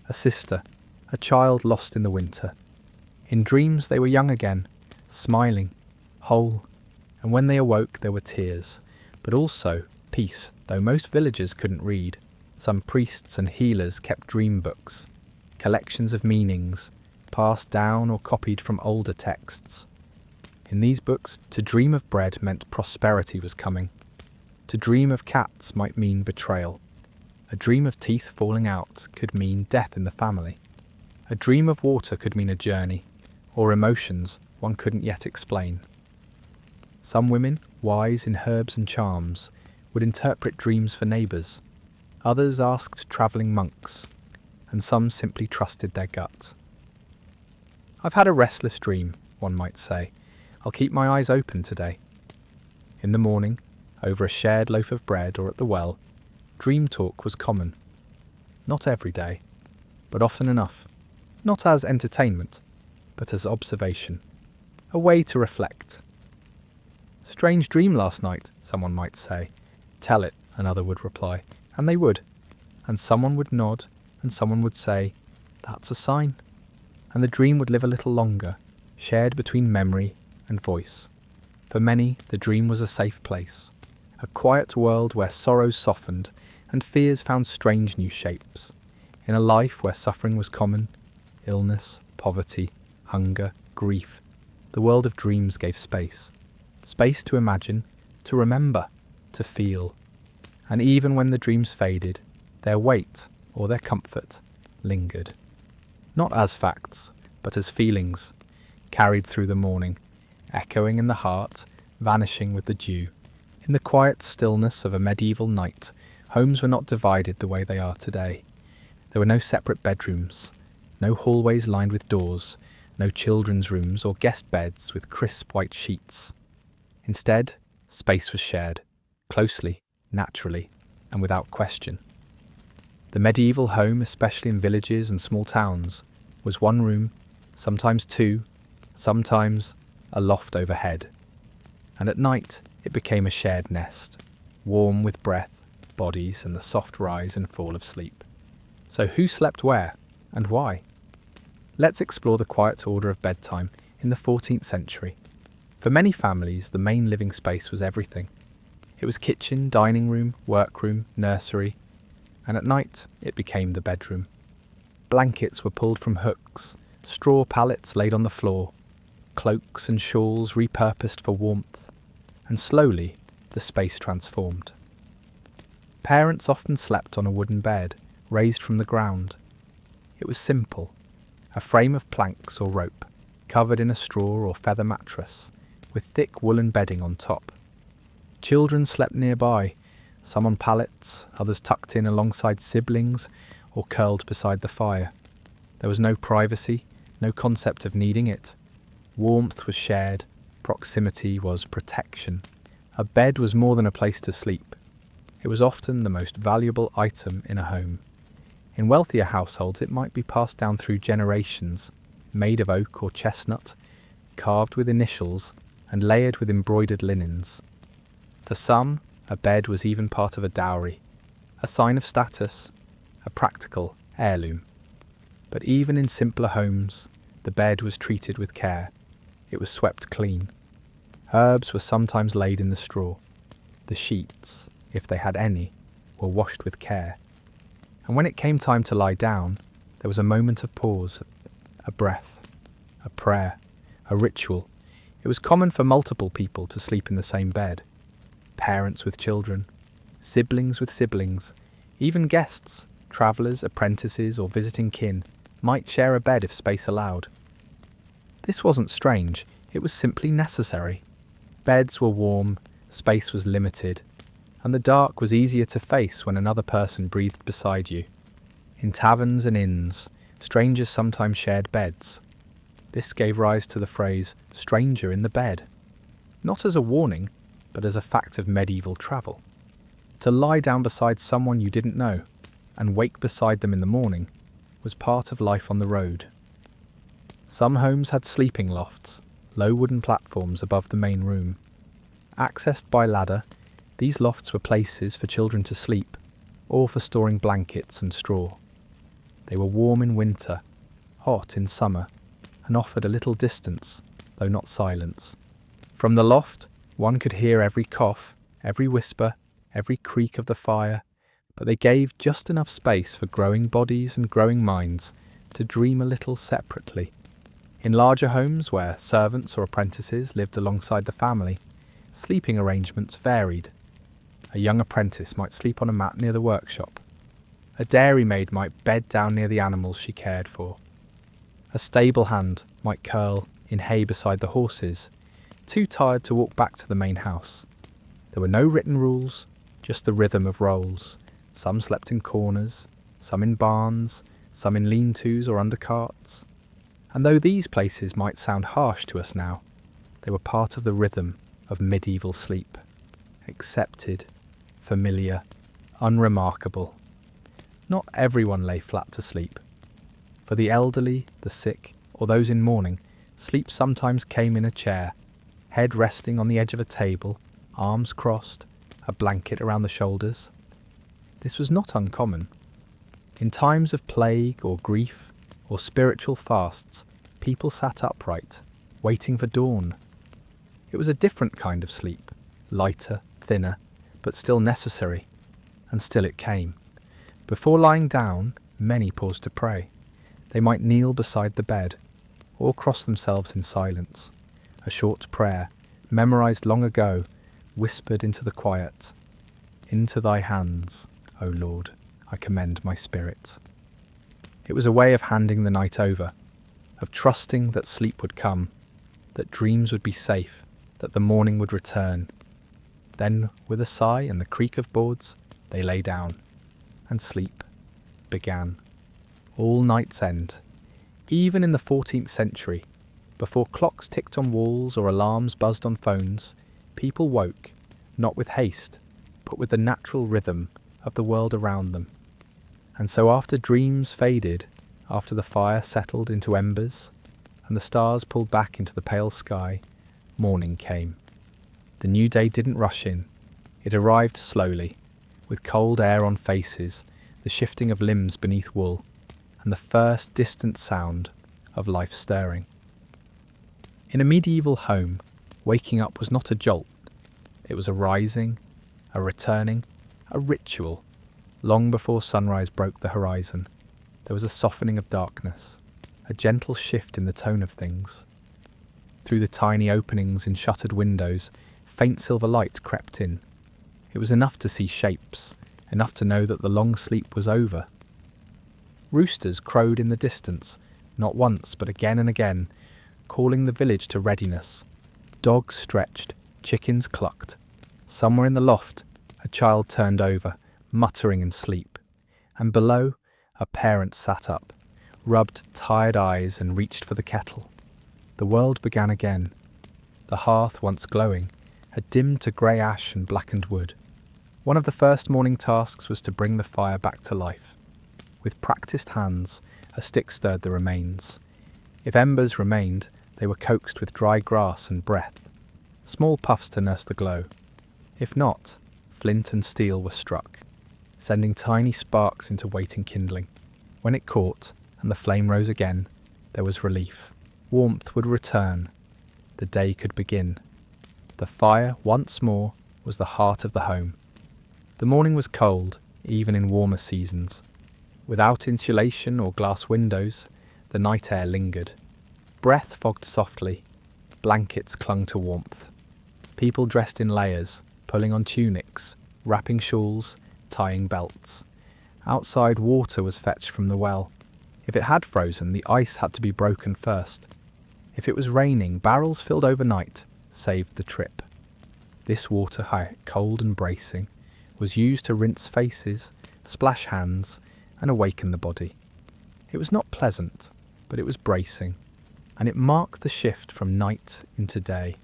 a sister, a child lost in the winter. In dreams they were young again, smiling, whole, and when they awoke there were tears, but also peace, though most villagers couldn't read. Some priests and healers kept dream books, collections of meanings, passed down or copied from older texts. In these books, to dream of bread meant prosperity was coming. To dream of cats might mean betrayal. A dream of teeth falling out could mean death in the family. A dream of water could mean a journey, or emotions one couldn't yet explain. Some women, wise in herbs and charms, would interpret dreams for neighbours. Others asked travelling monks, and some simply trusted their gut. "I've had a restless dream," one might say. "I'll keep my eyes open today." In the morning, over a shared loaf of bread or at the well, dream talk was common. Not every day, but often enough. Not as entertainment, but as observation. A way to reflect. "Strange dream last night," someone might say. "Tell it," another would reply. And they would. And someone would nod, and someone would say, "That's a sign." And the dream would live a little longer, shared between memory and voice. For many, the dream was a safe place, a quiet world where sorrows softened and fears found strange new shapes. In a life where suffering was common, illness, poverty, hunger, grief, The world of dreams gave space. Space to imagine, to remember, to feel. And even when the dreams faded, their weight or their comfort lingered. Not as facts, but as feelings, carried through the morning, echoing in the heart, vanishing with the dew. In the quiet stillness of a medieval night, homes were not divided the way they are today. There were no separate bedrooms, no hallways lined with doors, no children's rooms or guest beds with crisp white sheets. Instead, space was shared, closely, naturally, and without question. The medieval home, especially in villages and small towns, was one room, sometimes two, sometimes a loft overhead. And at night, it became a shared nest, warm with breath, bodies, and the soft rise and fall of sleep. So who slept where, and why? Let's explore the quiet order of bedtime in the 14th century. For many families, the main living space was everything. It was kitchen, dining room, workroom, nursery, and at night it became the bedroom. Blankets were pulled from hooks, straw pallets laid on the floor, cloaks and shawls repurposed for warmth, and slowly the space transformed. Parents often slept on a wooden bed, raised from the ground. It was simple, a frame of planks or rope, covered in a straw or feather mattress, with thick woolen bedding on top. Children slept nearby, some on pallets, others tucked in alongside siblings or curled beside the fire. There was no privacy, no concept of needing it. Warmth was shared, proximity was protection. A bed was more than a place to sleep. It was often the most valuable item in a home. In wealthier households, it might be passed down through generations, made of oak or chestnut, carved with initials, and layered with embroidered linens. For some, a bed was even part of a dowry, a sign of status, a practical heirloom. But even in simpler homes, the bed was treated with care. It was swept clean. Herbs were sometimes laid in the straw. The sheets, if they had any, were washed with care. And when it came time to lie down, there was a moment of pause, a breath, a prayer, a ritual. It was common for multiple people to sleep in the same bed. Parents with children, siblings with siblings, even guests, travellers, apprentices, or visiting kin might share a bed if space allowed. This wasn't strange, it was simply necessary. Beds were warm, space was limited, and the dark was easier to face when another person breathed beside you. In taverns and inns, strangers sometimes shared beds. This gave rise to the phrase, stranger in the bed. Not as a warning, but as a fact of medieval travel. To lie down beside someone you didn't know, and wake beside them in the morning, was part of life on the road. Some homes had sleeping lofts, low wooden platforms above the main room. Accessed by ladder, these lofts were places for children to sleep, or for storing blankets and straw. They were warm in winter, hot in summer, and offered a little distance, though not silence. From the loft, one could hear every cough, every whisper, every creak of the fire, but they gave just enough space for growing bodies and growing minds to dream a little separately. In larger homes where servants or apprentices lived alongside the family, sleeping arrangements varied. A young apprentice might sleep on a mat near the workshop. A dairymaid might bed down near the animals she cared for. A stable hand might curl in hay beside the horses, too tired to walk back to the main house. There were no written rules, just the rhythm of roles. Some slept in corners, some in barns, some in lean-tos or under carts. And though these places might sound harsh to us now, they were part of the rhythm of medieval sleep. Accepted, familiar, unremarkable. Not everyone lay flat to sleep. For the elderly, the sick, or those in mourning, sleep sometimes came in a chair, head resting on the edge of a table, arms crossed, a blanket around the shoulders. This was not uncommon. In times of plague or grief or spiritual fasts, people sat upright, waiting for dawn. It was a different kind of sleep, lighter, thinner, but still necessary, and still it came. Before lying down, many paused to pray. They might kneel beside the bed, or cross themselves in silence. a short prayer, memorized long ago, whispered into the quiet. Into thy hands, O Lord, I commend my spirit. It was a way of handing the night over, of trusting that sleep would come, that dreams would be safe, that the morning would return. Then, with a sigh and the creak of boards, they lay down, and sleep began. All night's end. Even in the 14th century, before clocks ticked on walls or alarms buzzed on phones, people woke, not with haste, but with the natural rhythm of the world around them. And so after dreams faded, after the fire settled into embers, and the stars pulled back into the pale sky, morning came. The new day didn't rush in. It arrived slowly, with cold air on faces, the shifting of limbs beneath wool, and the first distant sound of life stirring. In a medieval home, waking up was not a jolt. It was a rising, a returning, a ritual. Long before sunrise broke the horizon, there was a softening of darkness, a gentle shift in the tone of things. Through the tiny openings in shuttered windows, faint silver light crept in. It was enough to see shapes, enough to know that the long sleep was over. Roosters crowed in the distance, not once but again and again, calling the village to readiness. Dogs stretched, chickens clucked. Somewhere in the loft, a child turned over, muttering in sleep, and below, a parent sat up, rubbed tired eyes and reached for the kettle. The world began again. The hearth, once glowing, had dimmed to grey ash and blackened wood. One of the first morning tasks was to bring the fire back to life. With practised hands, a stick stirred the remains. If embers remained, they were coaxed with dry grass and breath, small puffs to nurse the glow. If not, flint and steel were struck, sending tiny sparks into waiting kindling. When it caught, and the flame rose again, there was relief. Warmth would return. The day could begin. The fire, once more, was the heart of the home. The morning was cold, even in warmer seasons. Without insulation or glass windows, the night air lingered. Breath fogged softly. Blankets clung to warmth. People dressed in layers, pulling on tunics, wrapping shawls, tying belts. Outside, water was fetched from the well. If it had frozen, the ice had to be broken first. If it was raining, barrels filled overnight saved the trip. This water, cold and bracing, was used to rinse faces, splash hands, and awaken the body. It was not pleasant, but it was bracing, and it marked the shift from night into day.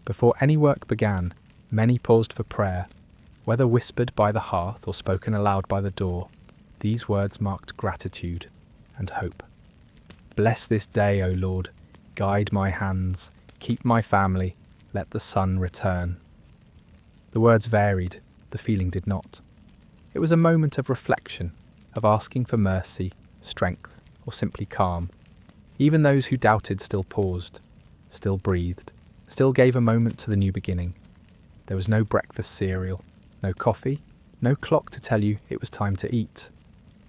Before any work began, many paused for prayer. Whether whispered by the hearth or spoken aloud by the door, these words marked gratitude and hope. Bless this day, O Lord, guide my hands, keep my family, let the sun return. The words varied, the feeling did not. It was a moment of reflection, of asking for mercy, strength, or simply calm. Even those who doubted still paused, still breathed, still gave a moment to the new beginning. There was no breakfast cereal, no coffee, no clock to tell you it was time to eat.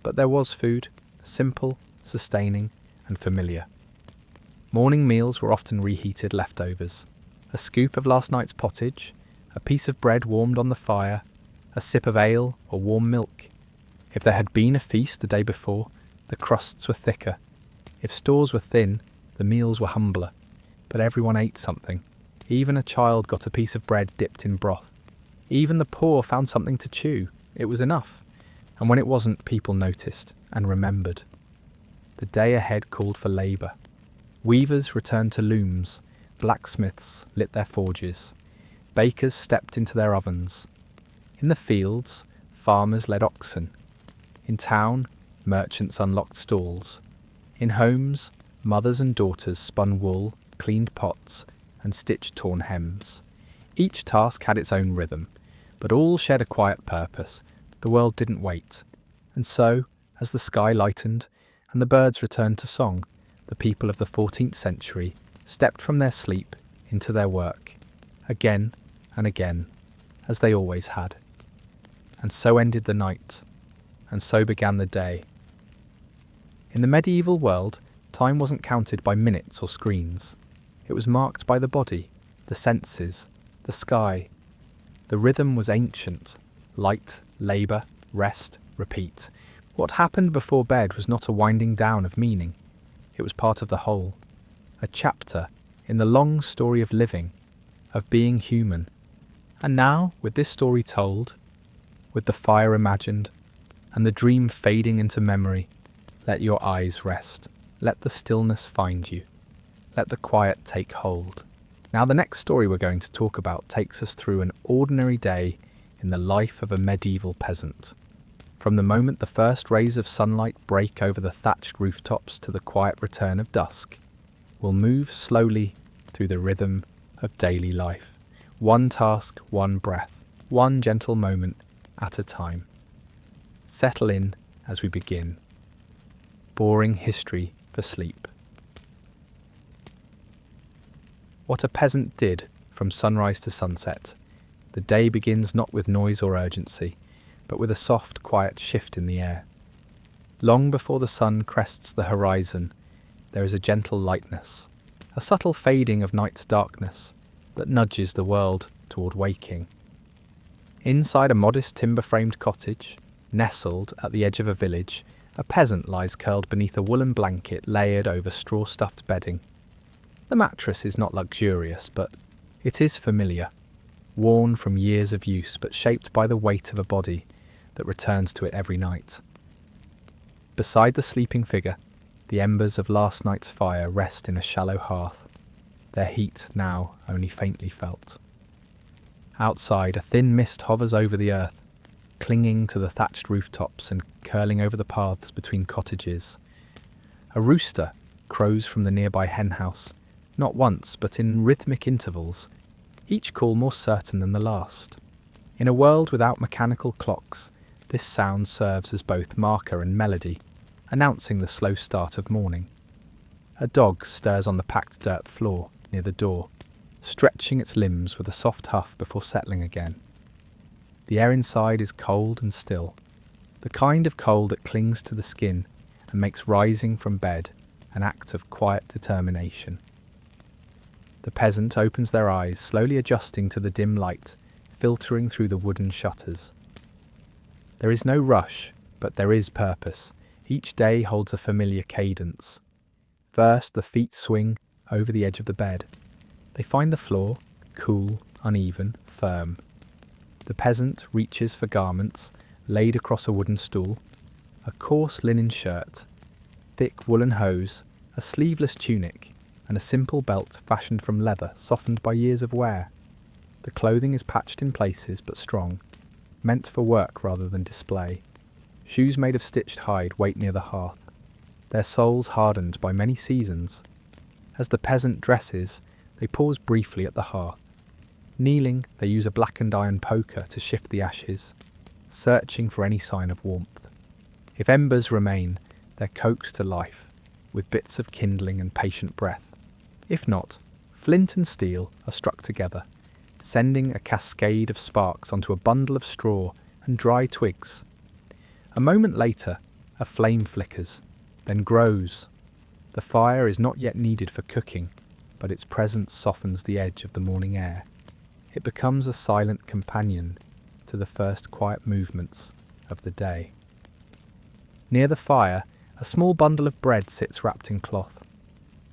But there was food, simple, sustaining, and familiar. Morning meals were often reheated leftovers. A scoop of last night's pottage, a piece of bread warmed on the fire, a sip of ale or warm milk. If there had been a feast the day before, the crusts were thicker. If stores were thin, the meals were humbler. But everyone ate something. Even a child got a piece of bread dipped in broth. Even the poor found something to chew. It was enough. And when it wasn't, people noticed and remembered. The day ahead called for labour. Weavers returned to looms. Blacksmiths lit their forges. Bakers stepped into their ovens. In the fields, farmers led oxen. In town, merchants unlocked stalls. In homes, mothers and daughters spun wool, cleaned pots, and stitched torn hems. Each task had its own rhythm, but all shared a quiet purpose. The world didn't wait. And so, as the sky lightened and the birds returned to song, the people of the 14th century stepped from their sleep into their work, again and again, as they always had. And so ended the night, and so began the day. In the medieval world, time wasn't counted by minutes or screens. It was marked by the body, the senses, the sky. The rhythm was ancient. Light, labour, rest, repeat. What happened before bed was not a winding down of meaning. It was part of the whole. A chapter in the long story of living, of being human. And now, with this story told, with the fire imagined, and the dream fading into memory, let your eyes rest. Let the stillness find you. Let the quiet take hold. Now, the next story we're going to talk about takes us through an ordinary day in the life of a medieval peasant. From the moment the first rays of sunlight break over the thatched rooftops to the quiet return of dusk, we'll move slowly through the rhythm of daily life. One task, one breath, one gentle moment at a time. Settle in as we begin. Boring history for sleep. What a peasant did from sunrise to sunset. The day begins not with noise or urgency, but with a soft, quiet shift in the air. Long before the sun crests the horizon, there is a gentle lightness, a subtle fading of night's darkness that nudges the world toward waking. Inside a modest timber-framed cottage, nestled at the edge of a village, a peasant lies curled beneath a woolen blanket layered over straw-stuffed bedding. The mattress is not luxurious, but it is familiar, worn from years of use, but shaped by the weight of a body that returns to it every night. Beside the sleeping figure, the embers of last night's fire rest in a shallow hearth, their heat now only faintly felt. Outside, a thin mist hovers over the earth, clinging to the thatched rooftops and curling over the paths between cottages. A rooster crows from the nearby henhouse, not once but in rhythmic intervals, each call more certain than the last. In a world without mechanical clocks, this sound serves as both marker and melody, announcing the slow start of morning. A dog stirs on the packed dirt floor near the door, stretching its limbs with a soft huff before settling again. The air inside is cold and still, the kind of cold that clings to the skin and makes rising from bed an act of quiet determination. The peasant opens their eyes, slowly adjusting to the dim light filtering through the wooden shutters. There is no rush, but there is purpose. Each day holds a familiar cadence. First, the feet swing over the edge of the bed. They find the floor, cool, uneven, firm. The peasant reaches for garments laid across a wooden stool, a coarse linen shirt, thick woolen hose, a sleeveless tunic, and a simple belt fashioned from leather softened by years of wear. The clothing is patched in places but strong, meant for work rather than display. Shoes made of stitched hide wait near the hearth, their soles hardened by many seasons. As the peasant dresses, they pause briefly at the hearth. Kneeling, they use a blackened iron poker to shift the ashes, searching for any sign of warmth. If embers remain, they're coaxed to life, with bits of kindling and patient breath. If not, flint and steel are struck together, sending a cascade of sparks onto a bundle of straw and dry twigs. A moment later, a flame flickers, then grows. The fire is not yet needed for cooking, but its presence softens the edge of the morning air. It becomes a silent companion to the first quiet movements of the day. Near the fire, a small bundle of bread sits wrapped in cloth.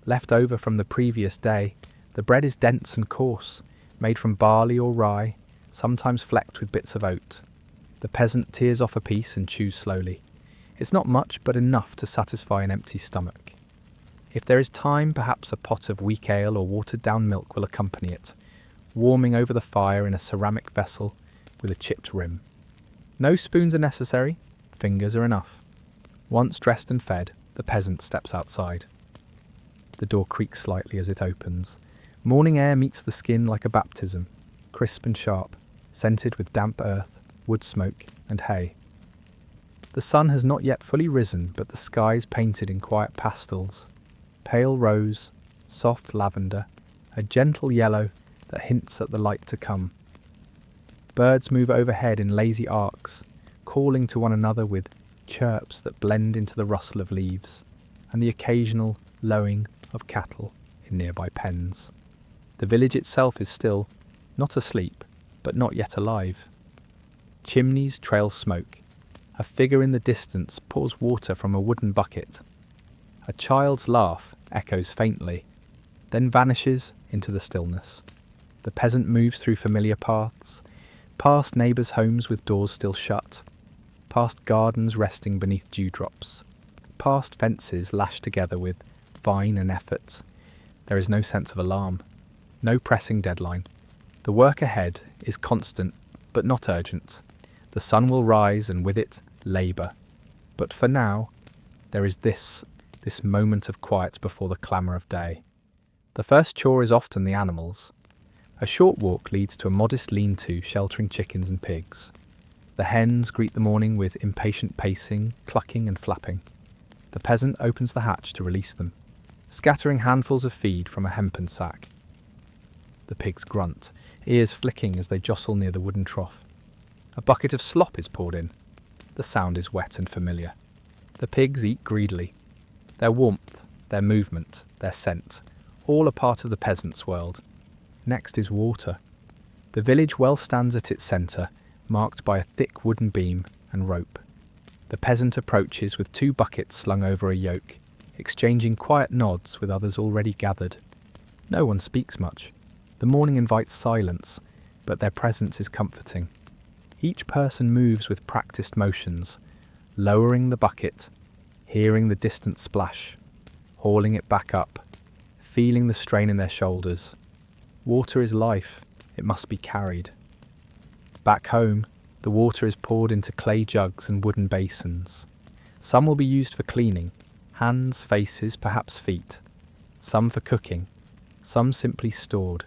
Left over from the previous day, the bread is dense and coarse, made from barley or rye, sometimes flecked with bits of oat. The peasant tears off a piece and chews slowly. It's not much, but enough to satisfy an empty stomach. If there is time, perhaps a pot of weak ale or watered-down milk will accompany it, warming over the fire in a ceramic vessel with a chipped rim. No spoons are necessary, fingers are enough. Once dressed and fed, the peasant steps outside. The door creaks slightly as it opens. Morning air meets the skin like a baptism, crisp and sharp, scented with damp earth, wood smoke, and hay. The sun has not yet fully risen, but the sky is painted in quiet pastels. Pale rose, soft lavender, a gentle yellow that hints at the light to come. Birds move overhead in lazy arcs, calling to one another with chirps that blend into the rustle of leaves, and the occasional lowing of cattle in nearby pens. The village itself is still, not asleep, but not yet alive. Chimneys trail smoke. A figure in the distance pours water from a wooden bucket. A child's laugh echoes faintly, then vanishes into the stillness. The peasant moves through familiar paths, past neighbours' homes with doors still shut, past gardens resting beneath dewdrops, past fences lashed together with vine and effort. There is no sense of alarm, no pressing deadline. The work ahead is constant but not urgent. The sun will rise and with it, labour. But for now, there is this moment of quiet before the clamour of day. The first chore is often the animals. A short walk leads to a modest lean-to sheltering chickens and pigs. The hens greet the morning with impatient pacing, clucking and flapping. The peasant opens the hatch to release them, scattering handfuls of feed from a hempen sack. The pigs grunt, ears flicking as they jostle near the wooden trough. A bucket of slop is poured in. The sound is wet and familiar. The pigs eat greedily. Their warmth, their movement, their scent, all a part of the peasant's world. Next is water. The village well stands at its centre, marked by a thick wooden beam and rope. The peasant approaches with 2 buckets slung over a yoke, exchanging quiet nods with others already gathered. No one speaks much. The morning invites silence, but their presence is comforting. Each person moves with practiced motions, lowering the bucket, hearing the distant splash, hauling it back up, feeling the strain in their shoulders. Water is life, it must be carried. Back home, the water is poured into clay jugs and wooden basins. Some will be used for cleaning, hands, faces, perhaps feet. Some for cooking, some simply stored.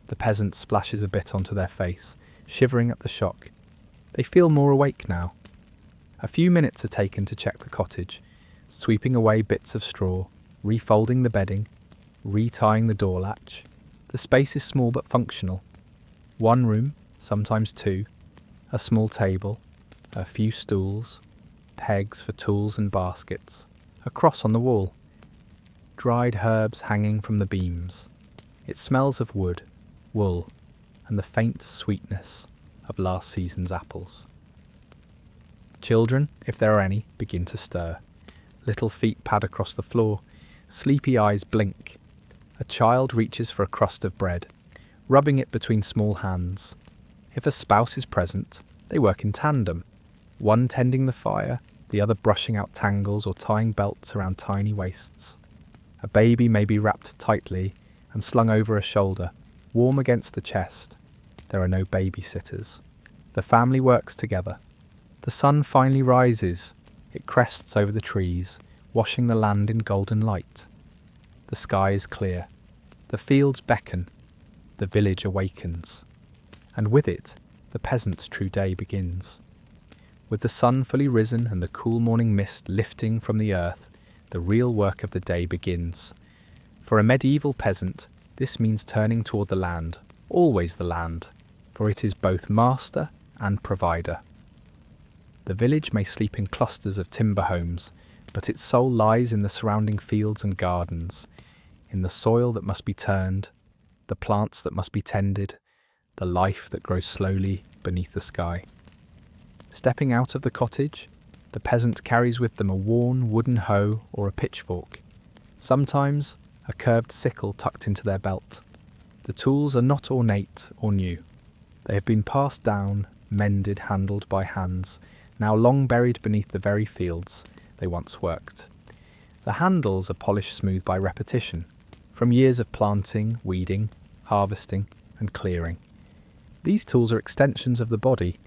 The peasant splashes a bit onto their face, shivering at the shock. They feel more awake now. A few minutes are taken to check the cottage, sweeping away bits of straw, refolding the bedding, retying the door latch. The space is small but functional. 1 room, sometimes 2, a small table, a few stools, pegs for tools and baskets, a cross on the wall, dried herbs hanging from the beams. It smells of wood, wool, and the faint sweetness of last season's apples. Children, if there are any, begin to stir. Little feet pad across the floor, sleepy eyes blink. A child reaches for a crust of bread, rubbing it between small hands. If a spouse is present, they work in tandem, one tending the fire, the other brushing out tangles or tying belts around tiny waists. A baby may be wrapped tightly and slung over a shoulder, warm against the chest. There are no babysitters. The family works together. The sun finally rises. It crests over the trees, washing the land in golden light. The sky is clear. The fields beckon. The village awakens. And with it, the peasant's true day begins. With the sun fully risen and the cool morning mist lifting from the earth, the real work of the day begins. For a medieval peasant, this means turning toward the land, always the land, for it is both master and provider. The village may sleep in clusters of timber homes, but its soul lies in the surrounding fields and gardens, in the soil that must be turned, the plants that must be tended, the life that grows slowly beneath the sky. Stepping out of the cottage, the peasant carries with them a worn wooden hoe or a pitchfork, sometimes a curved sickle tucked into their belt. The tools are not ornate or new. They have been passed down, mended, handled by hands, now long buried beneath the very fields they once worked. The handles are polished smooth by repetition, from years of planting, weeding, harvesting, and clearing. These tools are extensions of the body,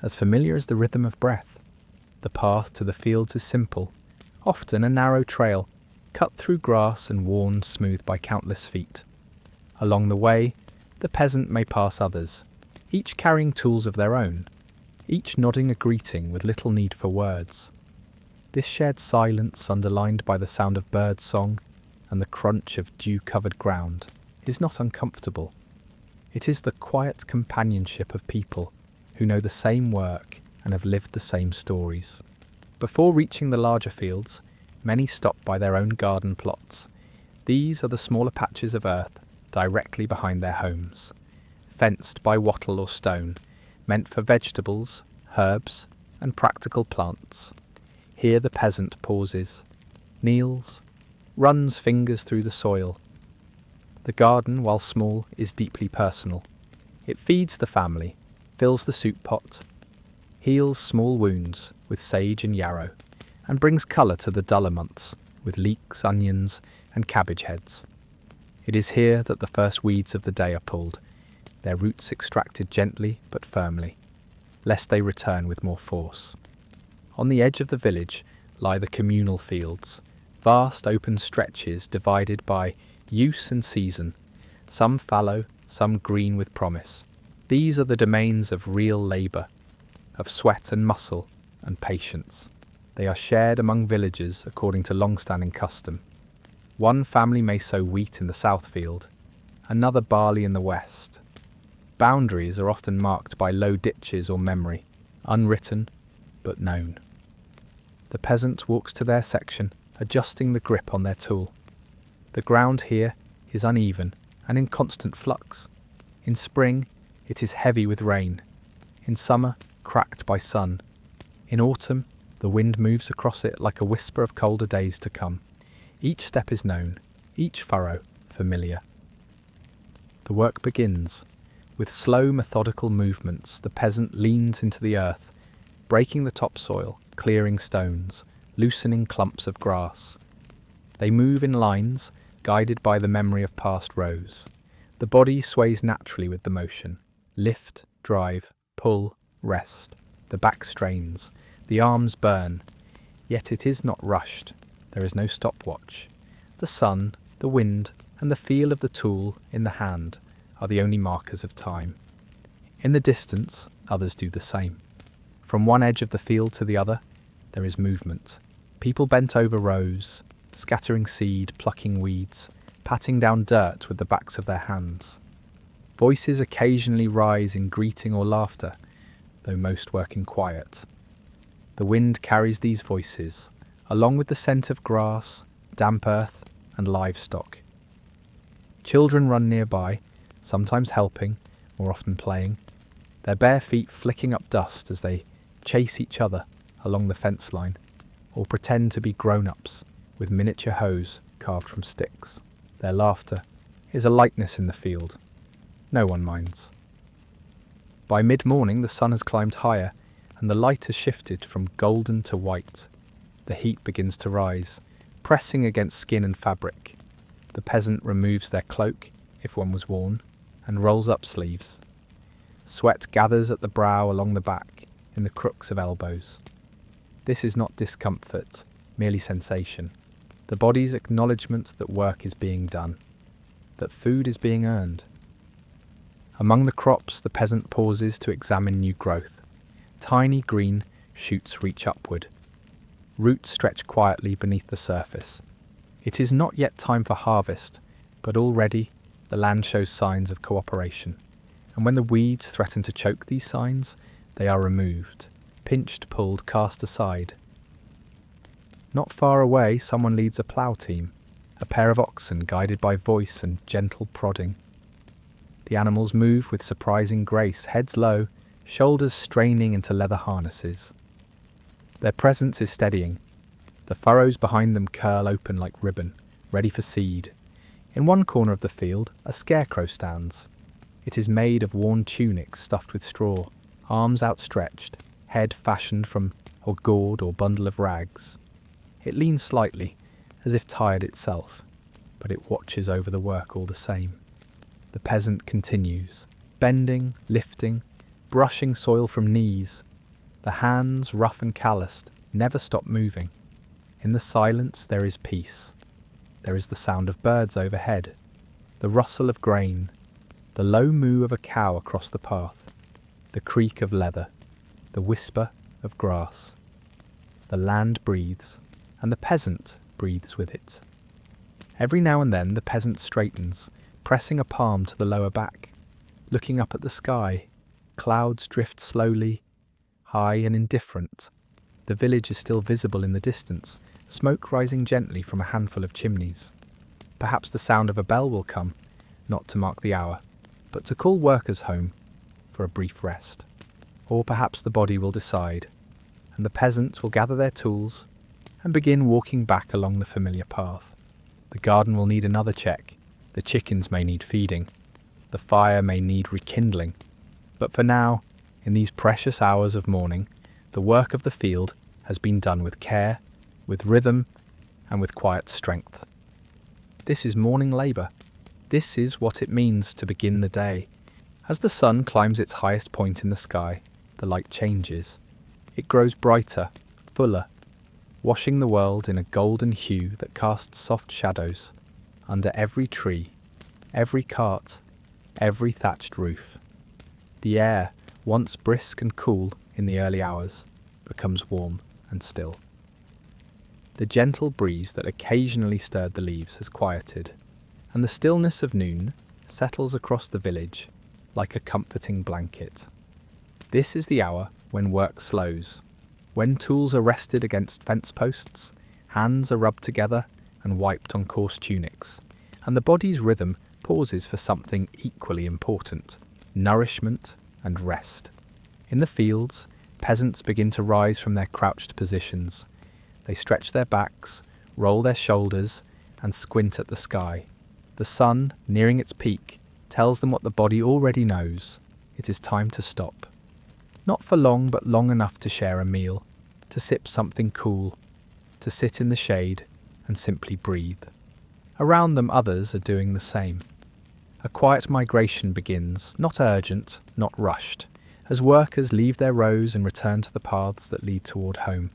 as familiar as the rhythm of breath. The path to the fields is simple, often a narrow trail, cut through grass and worn smooth by countless feet. Along the way, the peasant may pass others, each carrying tools of their own, each nodding a greeting with little need for words. This shared silence, underlined by the sound of bird song and the crunch of dew-covered ground, is not uncomfortable. It is the quiet companionship of people who know the same work and have lived the same stories. Before reaching the larger fields, many stop by their own garden plots, These are the smaller patches of earth directly behind their homes, fenced by wattle or stone, meant for vegetables, herbs, and practical plants. Here the peasant pauses, kneels, runs fingers through the soil. The garden, while small, is deeply personal. It feeds the family, fills the soup pot, heals small wounds with sage and yarrow, and brings colour to the duller months with leeks, onions, and cabbage heads. It is here that the first weeds of the day are pulled, their roots extracted gently but firmly, lest they return with more force. On the edge of the village lie the communal fields, vast open stretches divided by use and season, some fallow, some green with promise. These are the domains of real labour, of sweat and muscle and patience. They are shared among villagers according to long-standing custom. One family may sow wheat in the south field, another barley in the west. Boundaries are often marked by low ditches or memory, unwritten but known. The peasant walks to their section, adjusting the grip on their tool. The ground here is uneven and in constant flux. In spring, it is heavy with rain. In summer, cracked by sun. In autumn, the wind moves across it like a whisper of colder days to come. Each step is known, each furrow familiar. The work begins. With slow, methodical movements, the peasant leans into the earth, breaking the topsoil, clearing stones, loosening clumps of grass. They move in lines, guided by the memory of past rows. The body sways naturally with the motion. Lift, drive, pull, rest. The back strains. The arms burn. Yet it is not rushed. There is no stopwatch. The sun, the wind, and the feel of the tool in the hand are the only markers of time. In the distance, others do the same. From one edge of the field to the other, there is movement. People bent over rows, scattering seed, plucking weeds, patting down dirt with the backs of their hands. Voices occasionally rise in greeting or laughter, though most work in quiet. The wind carries these voices, along with the scent of grass, damp earth, and livestock. Children run nearby, sometimes helping, more often playing, their bare feet flicking up dust as they chase each other along the fence line, or pretend to be grown-ups with miniature hoes carved from sticks. Their laughter is a lightness in the field. No one minds. By mid-morning the sun has climbed higher, and the light has shifted from golden to white. The heat begins to rise, pressing against skin and fabric. The peasant removes their cloak, if one was worn, and rolls up sleeves. Sweat gathers at the brow along the back, in the crooks of elbows. This is not discomfort, merely sensation. The body's acknowledgement that work is being done, that food is being earned. Among the crops, the peasant pauses to examine new growth. Tiny green shoots reach upward. Roots stretch quietly beneath the surface. It is not yet time for harvest, but already the land shows signs of cooperation. And when the weeds threaten to choke these signs, they are removed, pinched, pulled, cast aside. Not far away, someone leads a plough team, a pair of oxen guided by voice and gentle prodding. The animals move with surprising grace, heads low, shoulders straining into leather harnesses. Their presence is steadying. The furrows behind them curl open like ribbon, ready for seed. In one corner of the field, a scarecrow stands. It is made of worn tunics stuffed with straw, arms outstretched, head fashioned from a gourd or bundle of rags. It leans slightly, as if tired itself, but it watches over the work all the same. The peasant continues, bending, lifting, brushing soil from knees. The hands, rough and calloused, never stop moving. In the silence there is peace. There is the sound of birds overhead, the rustle of grain, the low moo of a cow across the path, the creak of leather, the whisper of grass. The land breathes, and the peasant breathes with it. Every now and then the peasant straightens, pressing a palm to the lower back, looking up at the sky. Clouds drift slowly, high and indifferent. The village is still visible in the distance, smoke rising gently from a handful of chimneys. Perhaps the sound of a bell will come, not to mark the hour, but to call workers home for a brief rest. Or perhaps the body will decide, and the peasant will gather their tools and begin walking back along the familiar path. The garden will need another check, the chickens may need feeding, the fire may need rekindling, but for now, in these precious hours of morning, the work of the field has been done with care, with rhythm, and with quiet strength. This is morning labour. This is what it means to begin the day. As the sun climbs its highest point in the sky, the light changes. It grows brighter, fuller, washing the world in a golden hue that casts soft shadows under every tree, every cart, every thatched roof. The air, once brisk and cool in the early hours, becomes warm and still. The gentle breeze that occasionally stirred the leaves has quieted, and the stillness of noon settles across the village like a comforting blanket. This is the hour when work slows, when tools are rested against fence posts, hands are rubbed together and wiped on coarse tunics, and the body's rhythm pauses for something equally important: nourishment and rest. In the fields, peasants begin to rise from their crouched positions. They stretch their backs, roll their shoulders, and squint at the sky. The sun, nearing its peak, tells them what the body already knows: it is time to stop. Not for long, but long enough to share a meal, to sip something cool, to sit in the shade and simply breathe. Around them others are doing the same. A quiet migration begins, not urgent, not rushed, as workers leave their rows and return to the paths that lead toward home,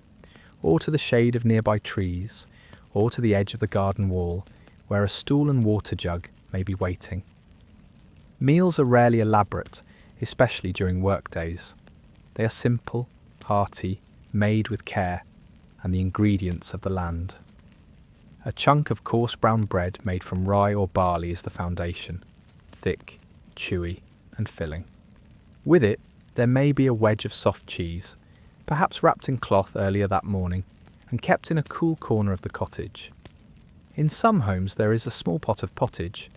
or to the shade of nearby trees, or to the edge of the garden wall, where a stool and water jug may be waiting. Meals are rarely elaborate, especially during work days. They are simple, hearty, made with care, and the ingredients of the land. A chunk of coarse brown bread made from rye or barley is the foundation, thick, chewy, and filling. With it, there may be a wedge of soft cheese, perhaps wrapped in cloth earlier that morning, and kept in a cool corner of the cottage. In some homes there is a small pot of pottage,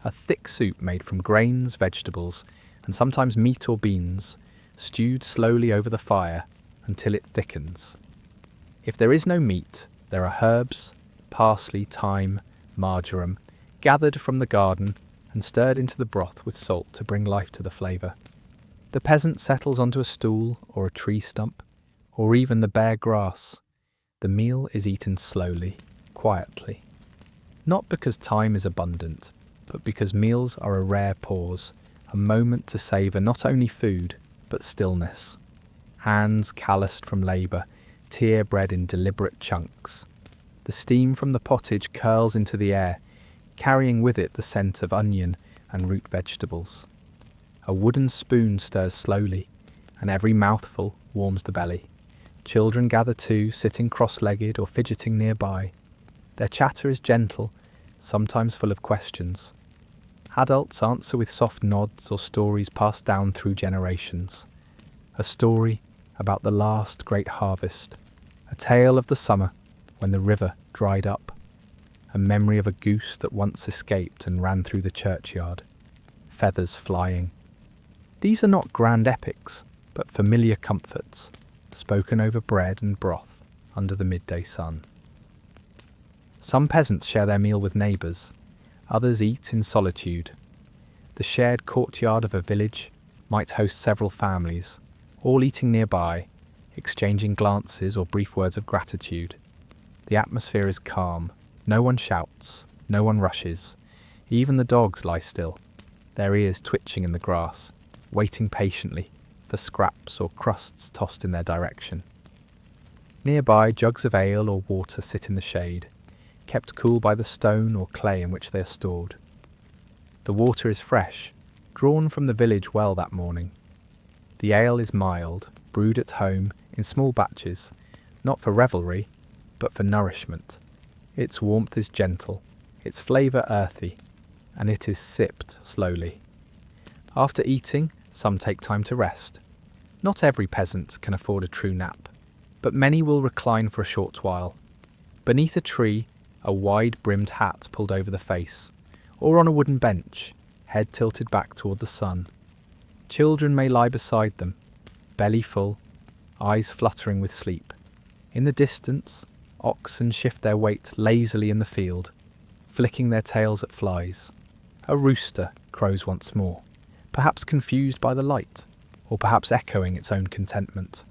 a thick soup made from grains, vegetables, and sometimes meat or beans, stewed slowly over the fire until it thickens. If there is no meat, there are herbs, parsley, thyme, marjoram, gathered from the garden and stirred into the broth with salt to bring life to the flavour. The peasant settles onto a stool or a tree stump, or even the bare grass. The meal is eaten slowly, quietly. Not because time is abundant, but because meals are a rare pause, a moment to savour not only food, but stillness. Hands calloused from labour, tear bred in deliberate chunks. The steam from the pottage curls into the air, carrying with it the scent of onion and root vegetables. A wooden spoon stirs slowly, and every mouthful warms the belly. Children gather too, sitting cross-legged or fidgeting nearby. Their chatter is gentle, sometimes full of questions. Adults answer with soft nods or stories passed down through generations. A story about the last great harvest, a tale of the summer when the river dried up, a memory of a goose that once escaped and ran through the churchyard, feathers flying. These are not grand epics, but familiar comforts, spoken over bread and broth under the midday sun. Some peasants share their meal with neighbours, others eat in solitude. The shared courtyard of a village might host several families, all eating nearby, exchanging glances or brief words of gratitude. The atmosphere is calm, no one shouts, no one rushes. Even the dogs lie still, their ears twitching in the grass, waiting patiently for scraps or crusts tossed in their direction. Nearby, jugs of ale or water sit in the shade, kept cool by the stone or clay in which they are stored. The water is fresh, drawn from the village well that morning. The ale is mild, brewed at home in small batches, not for revelry, but for nourishment. Its warmth is gentle, its flavour earthy, and it is sipped slowly. After eating, some take time to rest. Not every peasant can afford a true nap, but many will recline for a short while. Beneath a tree, a wide-brimmed hat pulled over the face, or on a wooden bench, head tilted back toward the sun. Children may lie beside them, belly full, eyes fluttering with sleep. In the distance, oxen shift their weight lazily in the field, flicking their tails at flies. A rooster crows once more, perhaps confused by the light, or perhaps echoing its own contentment.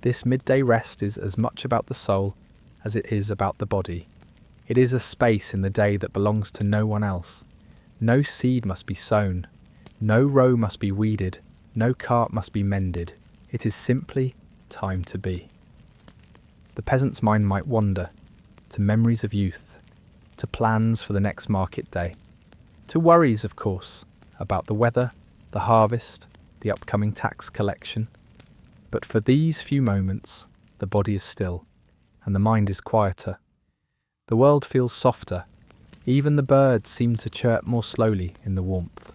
This midday rest is as much about the soul as it is about the body. It is a space in the day that belongs to no one else. No seed must be sown, no row must be weeded, no cart must be mended. It is simply time to be. The peasant's mind might wander to memories of youth, to plans for the next market day, to worries, of course, about the weather, the harvest, the upcoming tax collection. But for these few moments, the body is still, and the mind is quieter. The world feels softer. Even the birds seem to chirp more slowly in the warmth.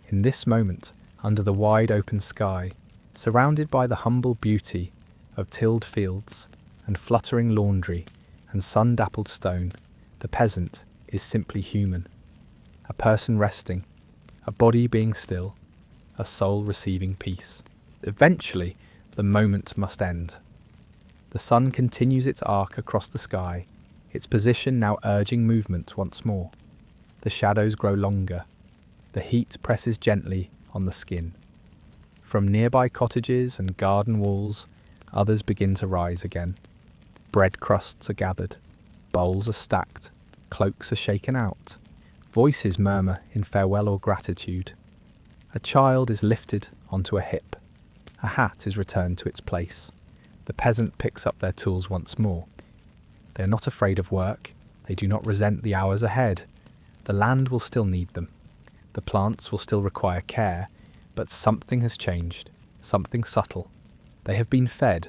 In this moment, under the wide open sky, surrounded by the humble beauty of tilled fields and fluttering laundry and sun-dappled stone, the peasant is simply human. A person resting, a body being still, a soul receiving peace. Eventually, the moment must end. The sun continues its arc across the sky, its position now urging movement once more. The shadows grow longer. The heat presses gently on the skin. From nearby cottages and garden walls, others begin to rise again. Bread crusts are gathered, bowls are stacked, cloaks are shaken out. Voices murmur in farewell or gratitude. A child is lifted onto a hip. A hat is returned to its place. The peasant picks up their tools once more. They are not afraid of work. They do not resent the hours ahead. The land will still need them. The plants will still require care, but something has changed, something subtle. They have been fed.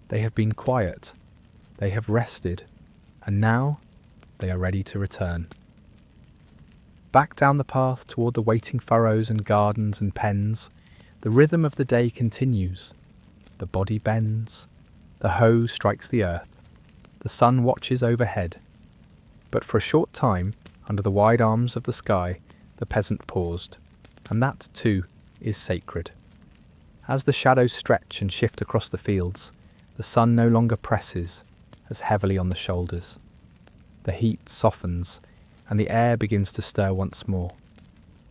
They have been quiet. They have rested. And now they are ready to return. Back down the path toward the waiting furrows and gardens and pens, the rhythm of the day continues. The body bends. The hoe strikes the earth. The sun watches overhead. But for a short time, under the wide arms of the sky, the peasant paused, and that, too, is sacred. As the shadows stretch and shift across the fields, the sun no longer presses as heavily on the shoulders. The heat softens, and the air begins to stir once more.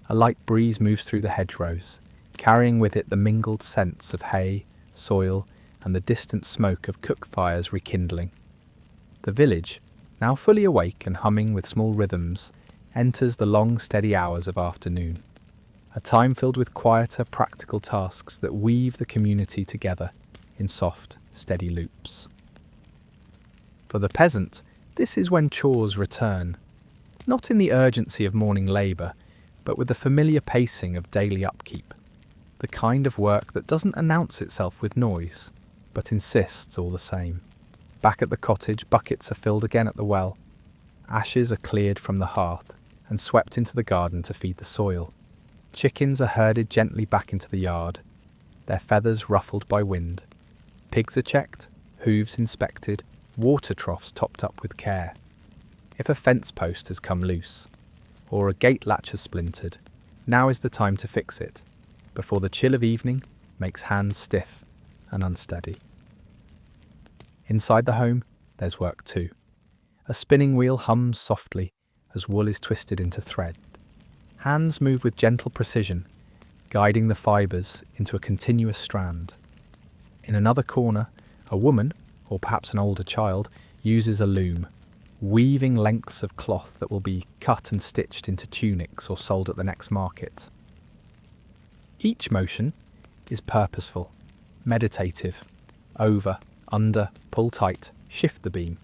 A light breeze moves through the hedgerows, carrying with it the mingled scents of hay, soil, and the distant smoke of cook fires rekindling. The village, now fully awake and humming with small rhythms, enters the long, steady hours of afternoon, a time filled with quieter, practical tasks that weave the community together in soft, steady loops. For the peasant, this is when chores return, not in the urgency of morning labour, but with the familiar pacing of daily upkeep, the kind of work that doesn't announce itself with noise, but insists all the same. Back at the cottage, buckets are filled again at the well. Ashes are cleared from the hearth and swept into the garden to feed the soil. Chickens are herded gently back into the yard, their feathers ruffled by wind. Pigs are checked, hooves inspected, water troughs topped up with care. If a fence post has come loose, or a gate latch has splintered, now is the time to fix it, before the chill of evening makes hands stiff and unsteady. Inside the home, there's work too. A spinning wheel hums softly as wool is twisted into thread. Hands move with gentle precision, guiding the fibres into a continuous strand. In another corner, a woman, or perhaps an older child, uses a loom, weaving lengths of cloth that will be cut and stitched into tunics or sold at the next market. Each motion is purposeful, meditative. Over, under, pull tight, shift the beam.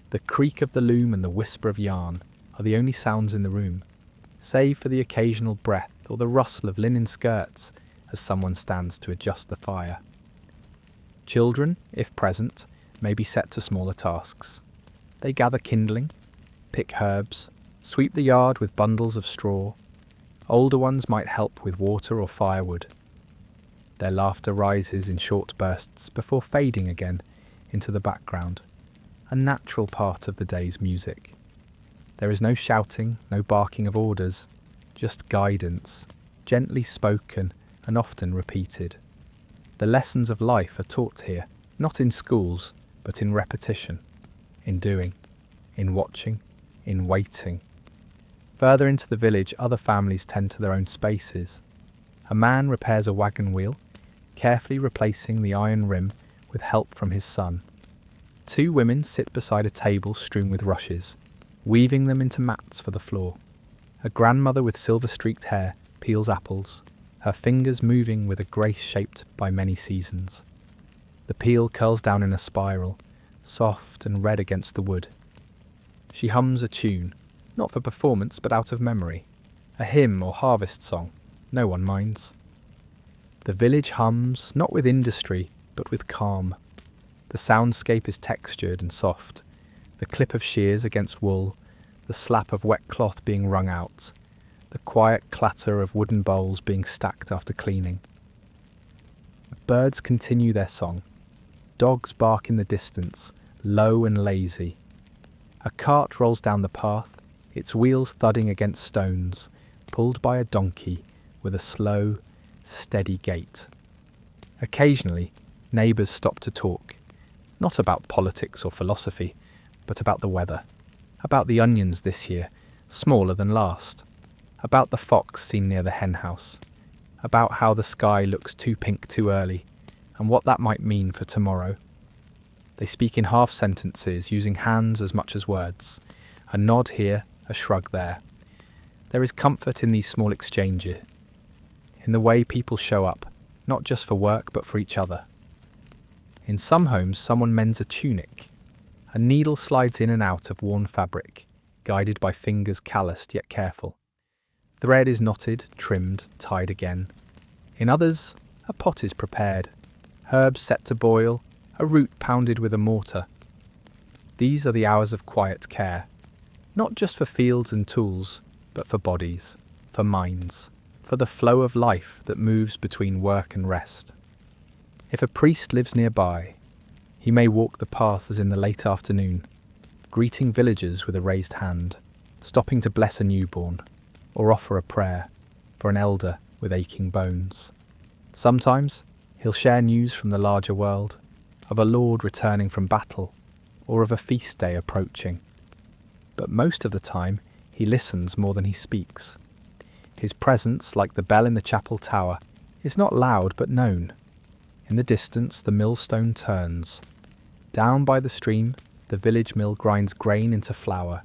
The creak of the loom and the whisper of yarn are the only sounds in the room, save for the occasional breath or the rustle of linen skirts as someone stands to adjust the fire. Children, if present, may be set to smaller tasks. They gather kindling, pick herbs, sweep the yard with bundles of straw. Older ones might help with water or firewood. Their laughter rises in short bursts before fading again into the background, a natural part of the day's music. There is no shouting, no barking of orders, just guidance, gently spoken and often repeated. The lessons of life are taught here, not in schools, but in repetition, in doing, in watching, in waiting. Further into the village, other families tend to their own spaces. A man repairs a wagon wheel, carefully replacing the iron rim with help from his son. Two women sit beside a table strewn with rushes, weaving them into mats for the floor. A grandmother with silver-streaked hair peels apples, her fingers moving with a grace shaped by many seasons. The peel curls down in a spiral, soft and red against the wood. She hums a tune, not for performance but out of memory, a hymn or harvest song. No one minds. The village hums, not with industry, but with calm. The soundscape is textured and soft, the clip of shears against wool, the slap of wet cloth being wrung out, the quiet clatter of wooden bowls being stacked after cleaning. Birds continue their song. Dogs bark in the distance, low and lazy. A cart rolls down the path, its wheels thudding against stones, pulled by a donkey with a slow, steady gait. Occasionally, neighbours stop to talk, not about politics or philosophy, but about the weather, about the onions this year, smaller than last, about the fox seen near the hen house, about how the sky looks too pink too early, and what that might mean for tomorrow. They speak in half sentences, using hands as much as words, a nod here, a shrug there. There is comfort in these small exchanges, in the way people show up, not just for work but for each other. In some homes, someone mends a tunic. A needle slides in and out of worn fabric, guided by fingers calloused yet careful. Thread is knotted, trimmed, tied again. In others, a pot is prepared, herbs set to boil, a root pounded with a mortar. These are the hours of quiet care, not just for fields and tools, but for bodies, for minds, for the flow of life that moves between work and rest. If a priest lives nearby, he may walk the path as in the late afternoon, greeting villagers with a raised hand, stopping to bless a newborn, or offer a prayer for an elder with aching bones. Sometimes he'll share news from the larger world, of a lord returning from battle, or of a feast day approaching. But most of the time, he listens more than he speaks. His presence, like the bell in the chapel tower, is not loud but known. In the distance, the millstone turns. Down by the stream, the village mill grinds grain into flour.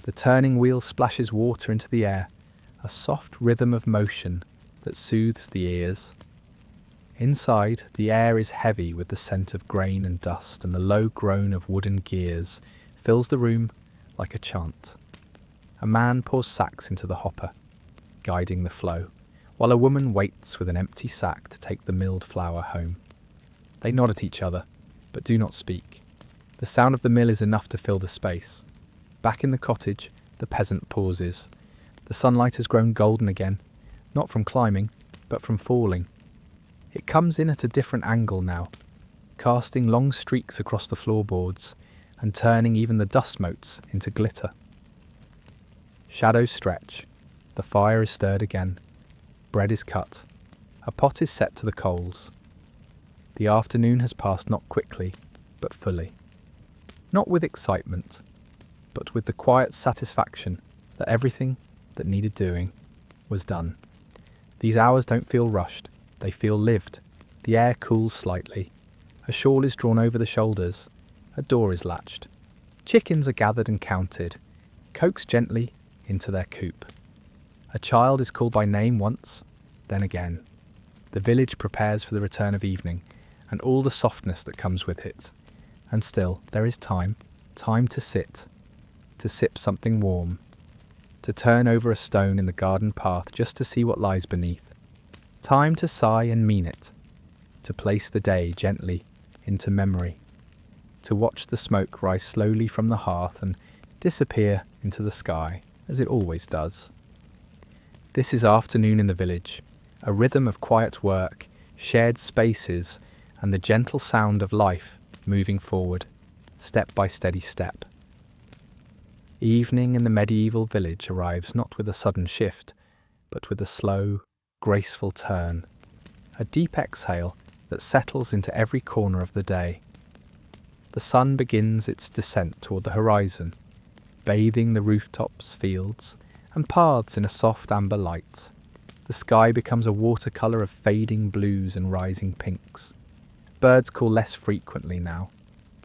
The turning wheel splashes water into the air, a soft rhythm of motion that soothes the ears. Inside, the air is heavy with the scent of grain and dust, and the low groan of wooden gears fills the room like a chant. A man pours sacks into the hopper, guiding the flow, while a woman waits with an empty sack to take the milled flour home. They nod at each other, but do not speak. The sound of the mill is enough to fill the space. Back in the cottage, the peasant pauses. The sunlight has grown golden again, not from climbing, but from falling. It comes in at a different angle now, casting long streaks across the floorboards and turning even the dust motes into glitter. Shadows stretch. The fire is stirred again. Bread is cut. A pot is set to the coals. The afternoon has passed not quickly, but fully. Not with excitement, but with the quiet satisfaction that everything that needed doing was done. These hours don't feel rushed, they feel lived. The air cools slightly. A shawl is drawn over the shoulders. A door is latched. Chickens are gathered and counted, coaxed gently into their coop. A child is called by name once, then again. The village prepares for the return of evening, and all the softness that comes with it. And still, there is time to sit, to sip something warm, to turn over a stone in the garden path just to see what lies beneath. Time to sigh and mean it, to place the day gently into memory, to watch the smoke rise slowly from the hearth and disappear into the sky, as it always does. This is afternoon in the village, a rhythm of quiet work, shared spaces, and the gentle sound of life moving forward. step by steady step. Evening in the medieval village arrives not with a sudden shift, but with a slow, graceful turn, a deep exhale that settles into every corner of the day. The sun begins its descent toward the horizon, bathing the rooftops, fields, and paths in a soft amber light. The sky becomes a watercolour of fading blues and rising pinks. Birds call less frequently now.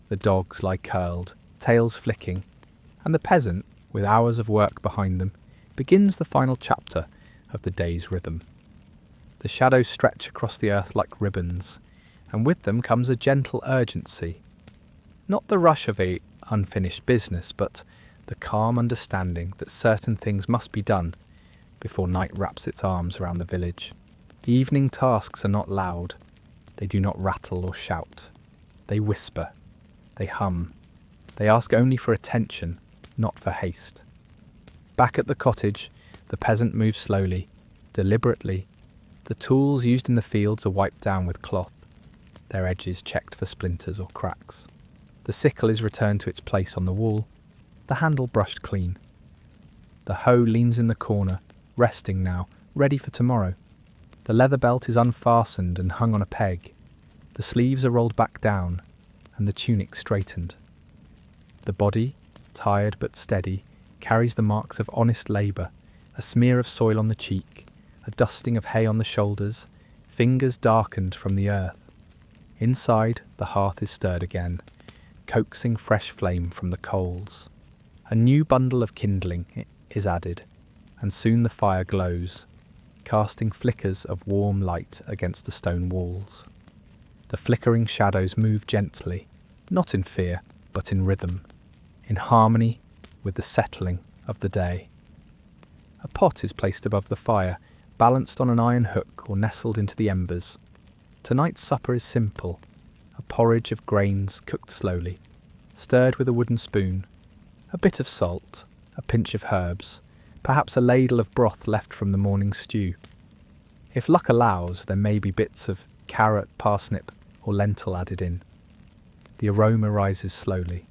The dogs lie curled, tails flicking, and the peasant, with hours of work behind them, begins the final chapter of the day's rhythm. The shadows stretch across the earth like ribbons, and with them comes a gentle urgency. Not the rush of a unfinished business, but the calm understanding that certain things must be done before night wraps its arms around the village. Evening tasks are not loud. They do not rattle or shout. They whisper. They hum. They ask only for attention, not for haste. Back at the cottage, the peasant moves slowly, deliberately. The tools used in the fields are wiped down with cloth, their edges checked for splinters or cracks. The sickle is returned to its place on the wall, the handle brushed clean. The hoe leans in the corner, resting now, ready for tomorrow. The leather belt is unfastened and hung on a peg. The sleeves are rolled back down, and the tunic straightened. The body, tired but steady, carries the marks of honest labour, a smear of soil on the cheek, a dusting of hay on the shoulders, fingers darkened from the earth. Inside, the hearth is stirred again, coaxing fresh flame from the coals. A new bundle of kindling is added, and soon the fire glows, casting flickers of warm light against the stone walls. The flickering shadows move gently, not in fear, but in rhythm, in harmony with the settling of the day. A pot is placed above the fire, balanced on an iron hook or nestled into the embers. Tonight's supper is simple, a porridge of grains cooked slowly, stirred with a wooden spoon, a bit of salt, a pinch of herbs, perhaps a ladle of broth left from the morning's stew. If luck allows, there may be bits of carrot, parsnip, or lentil added in. The aroma rises slowly,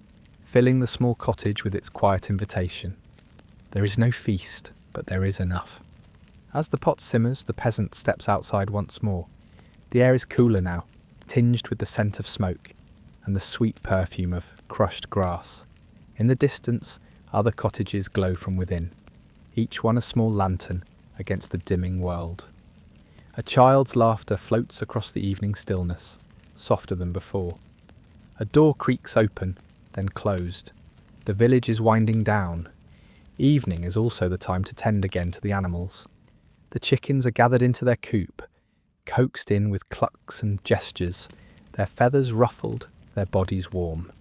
filling the small cottage with its quiet invitation. There is no feast, but there is enough. As the pot simmers, the peasant steps outside once more. The air is cooler now, tinged with the scent of smoke and the sweet perfume of crushed grass. In the distance, other cottages glow from within, each one a small lantern against the dimming world. A child's laughter floats across the evening stillness, softer than before. A door creaks open, then closed. The village is winding down. Evening is also the time to tend again to the animals. The chickens are gathered into their coop, coaxed in with clucks and gestures, their feathers ruffled, their bodies warm.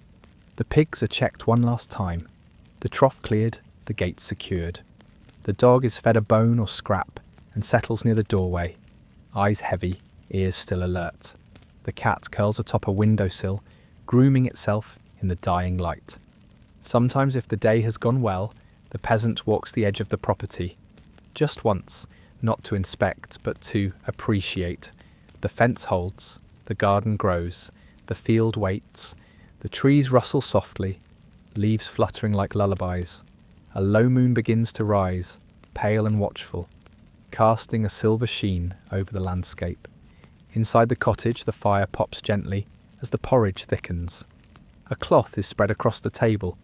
The pigs are checked one last time, the trough cleared, the gates secured. The dog is fed a bone or scrap and settles near the doorway, eyes heavy, ears still alert. The cat curls atop a windowsill, grooming itself in the dying light. Sometimes, if the day has gone well, the peasant walks the edge of the property, just once, not to inspect, but to appreciate. The fence holds, the garden grows, the field waits, the trees rustle softly, leaves fluttering like lullabies. A low moon begins to rise, pale and watchful, casting a silver sheen over the landscape. Inside the cottage, the fire pops gently as the porridge thickens. A cloth is spread across the table,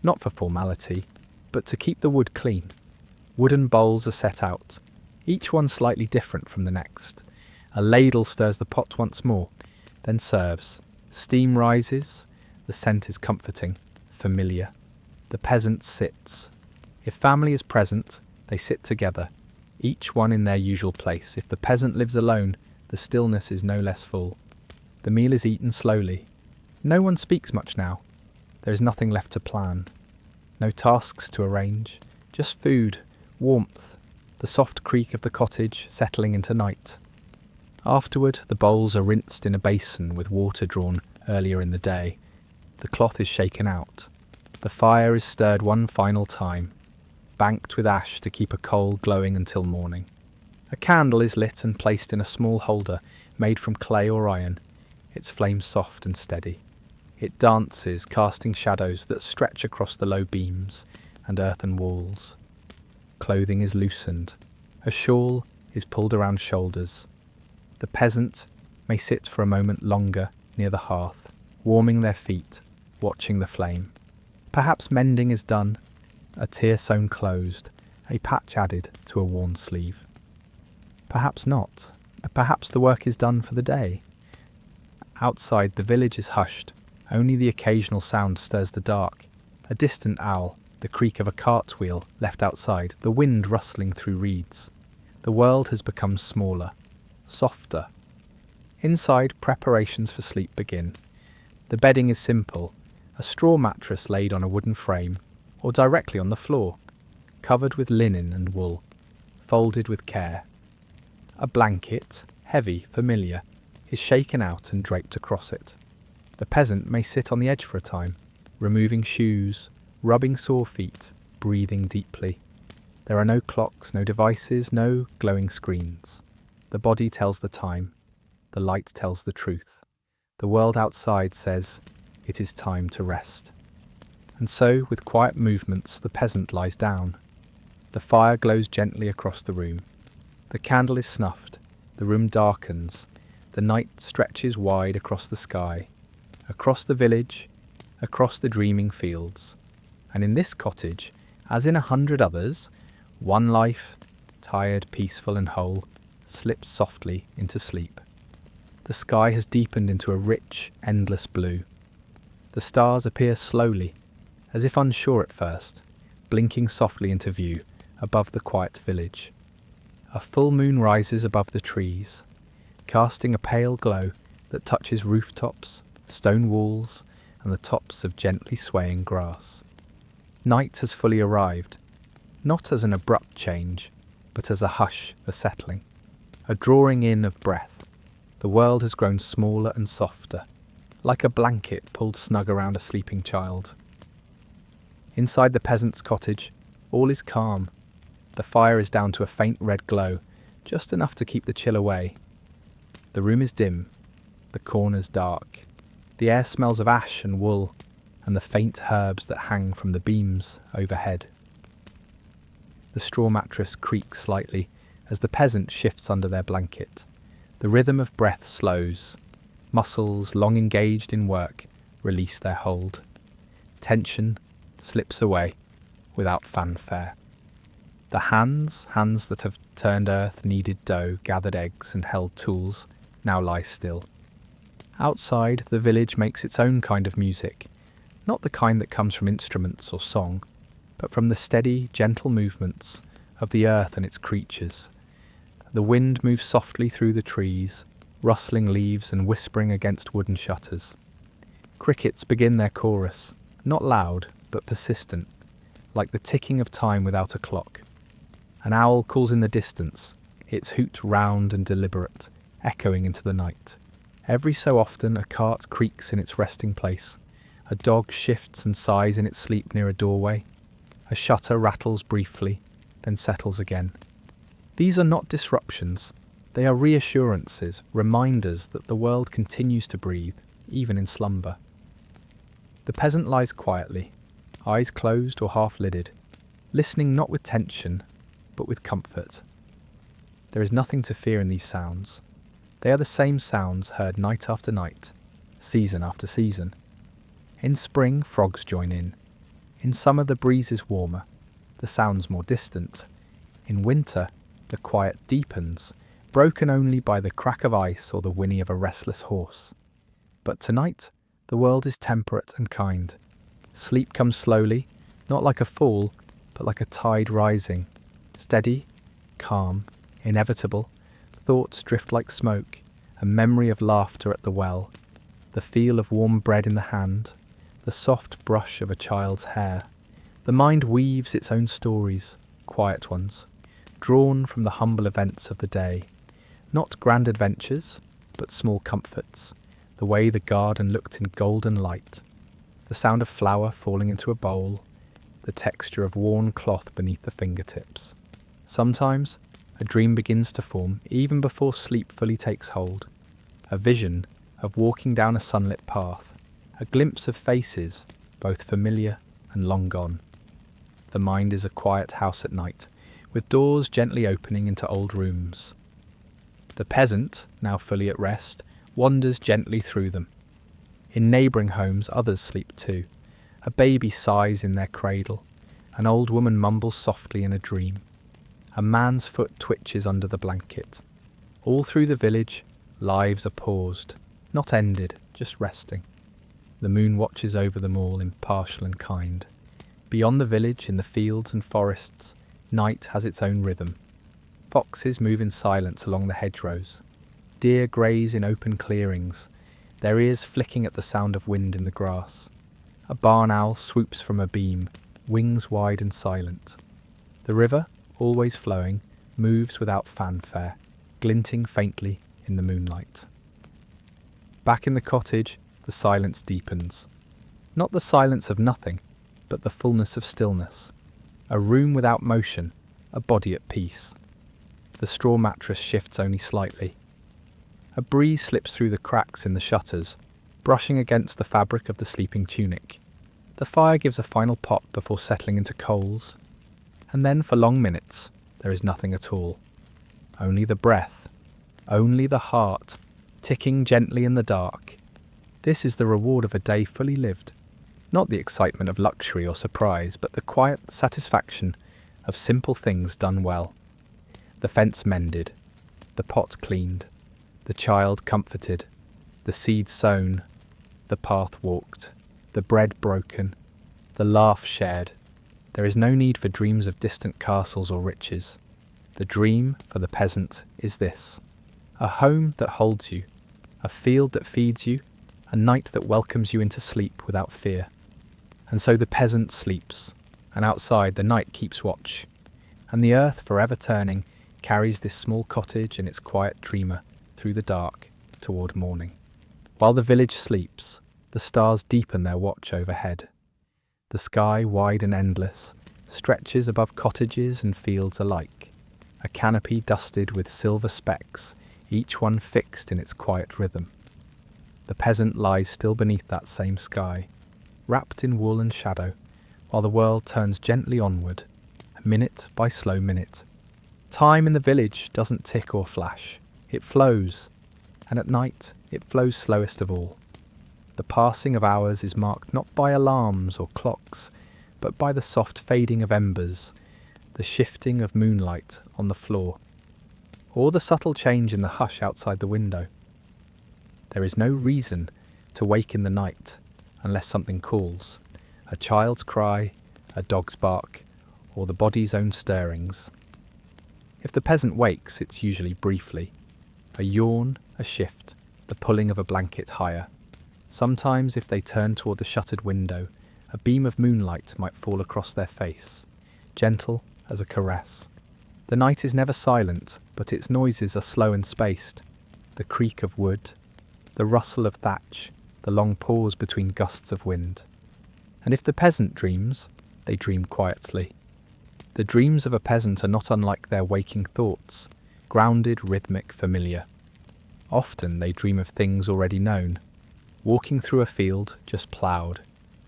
not for formality, but to keep the wood clean. Wooden bowls are set out, each one slightly different from the next. A ladle stirs the pot once more, then serves. Steam rises, the scent is comforting, familiar. The peasant sits. If family is present, they sit together, each one in their usual place. If the peasant lives alone, the stillness is no less full. The meal is eaten slowly. No one speaks much now. There is nothing left to plan. No tasks to arrange. Just food, warmth, the soft creak of the cottage settling into night. Afterward, the bowls are rinsed in a basin with water drawn earlier in the day. The cloth is shaken out. The fire is stirred one final time, banked with ash to keep a coal glowing until morning. A candle is lit and placed in a small holder made from clay or iron, its flame soft and steady. It dances, casting shadows that stretch across the low beams and earthen walls. Clothing is loosened. A shawl is pulled around shoulders. The peasant may sit for a moment longer near the hearth, warming their feet, watching the flame. Perhaps mending is done, a tear sewn closed, a patch added to a worn sleeve. Perhaps not. Perhaps the work is done for the day. Outside, the village is hushed. Only the occasional sound stirs the dark. A distant owl, the creak of a cartwheel left outside, the wind rustling through reeds. The world has become smaller, softer. Inside, preparations for sleep begin. The bedding is simple, a straw mattress laid on a wooden frame, or directly on the floor, covered with linen and wool, folded with care. A blanket, heavy, familiar, is shaken out and draped across it. The peasant may sit on the edge for a time, removing shoes, rubbing sore feet, breathing deeply. There are no clocks, no devices, no glowing screens. The body tells the time. The light tells the truth. The world outside says, it is time to rest. And so, with quiet movements, the peasant lies down. The fire glows gently across the room. The candle is snuffed. The room darkens. The night stretches wide across the sky, across the village, across the dreaming fields. And in this cottage, as in 100 others, one life, tired, peaceful and whole, slips softly into sleep. The sky has deepened into a rich, endless blue. The stars appear slowly, as if unsure at first, blinking softly into view above the quiet village. A full moon rises above the trees, casting a pale glow that touches rooftops, stone walls, and the tops of gently swaying grass. Night has fully arrived, not as an abrupt change, but as a hush, a settling, a drawing in of breath. The world has grown smaller and softer, like a blanket pulled snug around a sleeping child. Inside the peasant's cottage, all is calm. The fire is down to a faint red glow, just enough to keep the chill away. The room is dim, the corners dark. The air smells of ash and wool, and the faint herbs that hang from the beams overhead. The straw mattress creaks slightly as the peasant shifts under their blanket. The rhythm of breath slows. Muscles, long engaged in work, release their hold. Tension slips away without fanfare. The hands that have turned earth, kneaded dough, gathered eggs and held tools, now lie still. Outside, the village makes its own kind of music, not the kind that comes from instruments or song, but from the steady, gentle movements of the earth and its creatures. The wind moves softly through the trees, rustling leaves and whispering against wooden shutters. Crickets begin their chorus, not loud, but persistent, like the ticking of time without a clock. An owl calls in the distance, its hoot round and deliberate, echoing into the night. Every so often a cart creaks in its resting place. A dog shifts and sighs in its sleep near a doorway. A shutter rattles briefly, then settles again. These are not disruptions. They are reassurances, reminders that the world continues to breathe, even in slumber. The peasant lies quietly, eyes closed or half-lidded, listening not with tension, but with comfort. There is nothing to fear in these sounds. They are the same sounds heard night after night, season after season. In spring, frogs join in. In summer, the breeze is warmer, the sounds more distant. In winter, the quiet deepens, broken only by the crack of ice or the whinny of a restless horse. But tonight, the world is temperate and kind. Sleep comes slowly, not like a fall, but like a tide rising. Steady, calm, inevitable. Thoughts drift like smoke, a memory of laughter at the well, the feel of warm bread in the hand, the soft brush of a child's hair. The mind weaves its own stories, quiet ones, drawn from the humble events of the day. Not grand adventures, but small comforts. The way the garden looked in golden light. The sound of flour falling into a bowl. The texture of worn cloth beneath the fingertips. Sometimes, a dream begins to form even before sleep fully takes hold. A vision of walking down a sunlit path. a glimpse of faces, both familiar and long gone. The mind is a quiet house at night, with doors gently opening into old rooms. The peasant, now fully at rest, wanders gently through them. In neighbouring homes others sleep too. A baby sighs in their cradle. An old woman mumbles softly in a dream. A man's foot twitches under the blanket. All through the village, lives are paused, not ended, just resting. The moon watches over them all, impartial and kind. Beyond the village, in the fields and forests, night has its own rhythm. Foxes move in silence along the hedgerows. Deer graze in open clearings, their ears flicking at the sound of wind in the grass. A barn owl swoops from a beam, wings wide and silent. The river, always flowing, moves without fanfare, glinting faintly in the moonlight. Back in the cottage, the silence deepens. Not the silence of nothing, but the fullness of stillness. A room without motion, a body at peace. The straw mattress shifts only slightly. A breeze slips through the cracks in the shutters, brushing against the fabric of the sleeping tunic. The fire gives a final pop before settling into coals. And then for long minutes, there is nothing at all. Only the breath, only the heart, ticking gently in the dark. This is the reward of a day fully lived. Not the excitement of luxury or surprise, but the quiet satisfaction of simple things done well. The fence mended, the pot cleaned, the child comforted, the seed sown, the path walked, the bread broken, the laugh shared. There is no need for dreams of distant castles or riches. The dream for the peasant is this: a home that holds you, a field that feeds you, a night that welcomes you into sleep without fear. And so the peasant sleeps, and outside the night keeps watch, and the earth, forever turning, carries this small cottage and its quiet dreamer through the dark toward morning. While the village sleeps, the stars deepen their watch overhead. The sky, wide and endless, stretches above cottages and fields alike, a canopy dusted with silver specks, each one fixed in its quiet rhythm. The peasant lies still beneath that same sky, wrapped in wool and shadow, while the world turns gently onward, minute by slow minute. Time in the village doesn't tick or flash, it flows, and at night it flows slowest of all. The passing of hours is marked not by alarms or clocks, but by the soft fading of embers, the shifting of moonlight on the floor, or the subtle change in the hush outside the window. There is no reason to wake in the night unless something calls, a child's cry, a dog's bark, or the body's own stirrings. If the peasant wakes, it's usually briefly. A yawn, a shift, the pulling of a blanket higher. Sometimes, if they turn toward the shuttered window, a beam of moonlight might fall across their face, gentle as a caress. The night is never silent, but its noises are slow and spaced. The creak of wood, the rustle of thatch, the long pause between gusts of wind. And if the peasant dreams, they dream quietly. The dreams of a peasant are not unlike their waking thoughts, grounded, rhythmic, familiar. Often they dream of things already known, walking through a field just ploughed,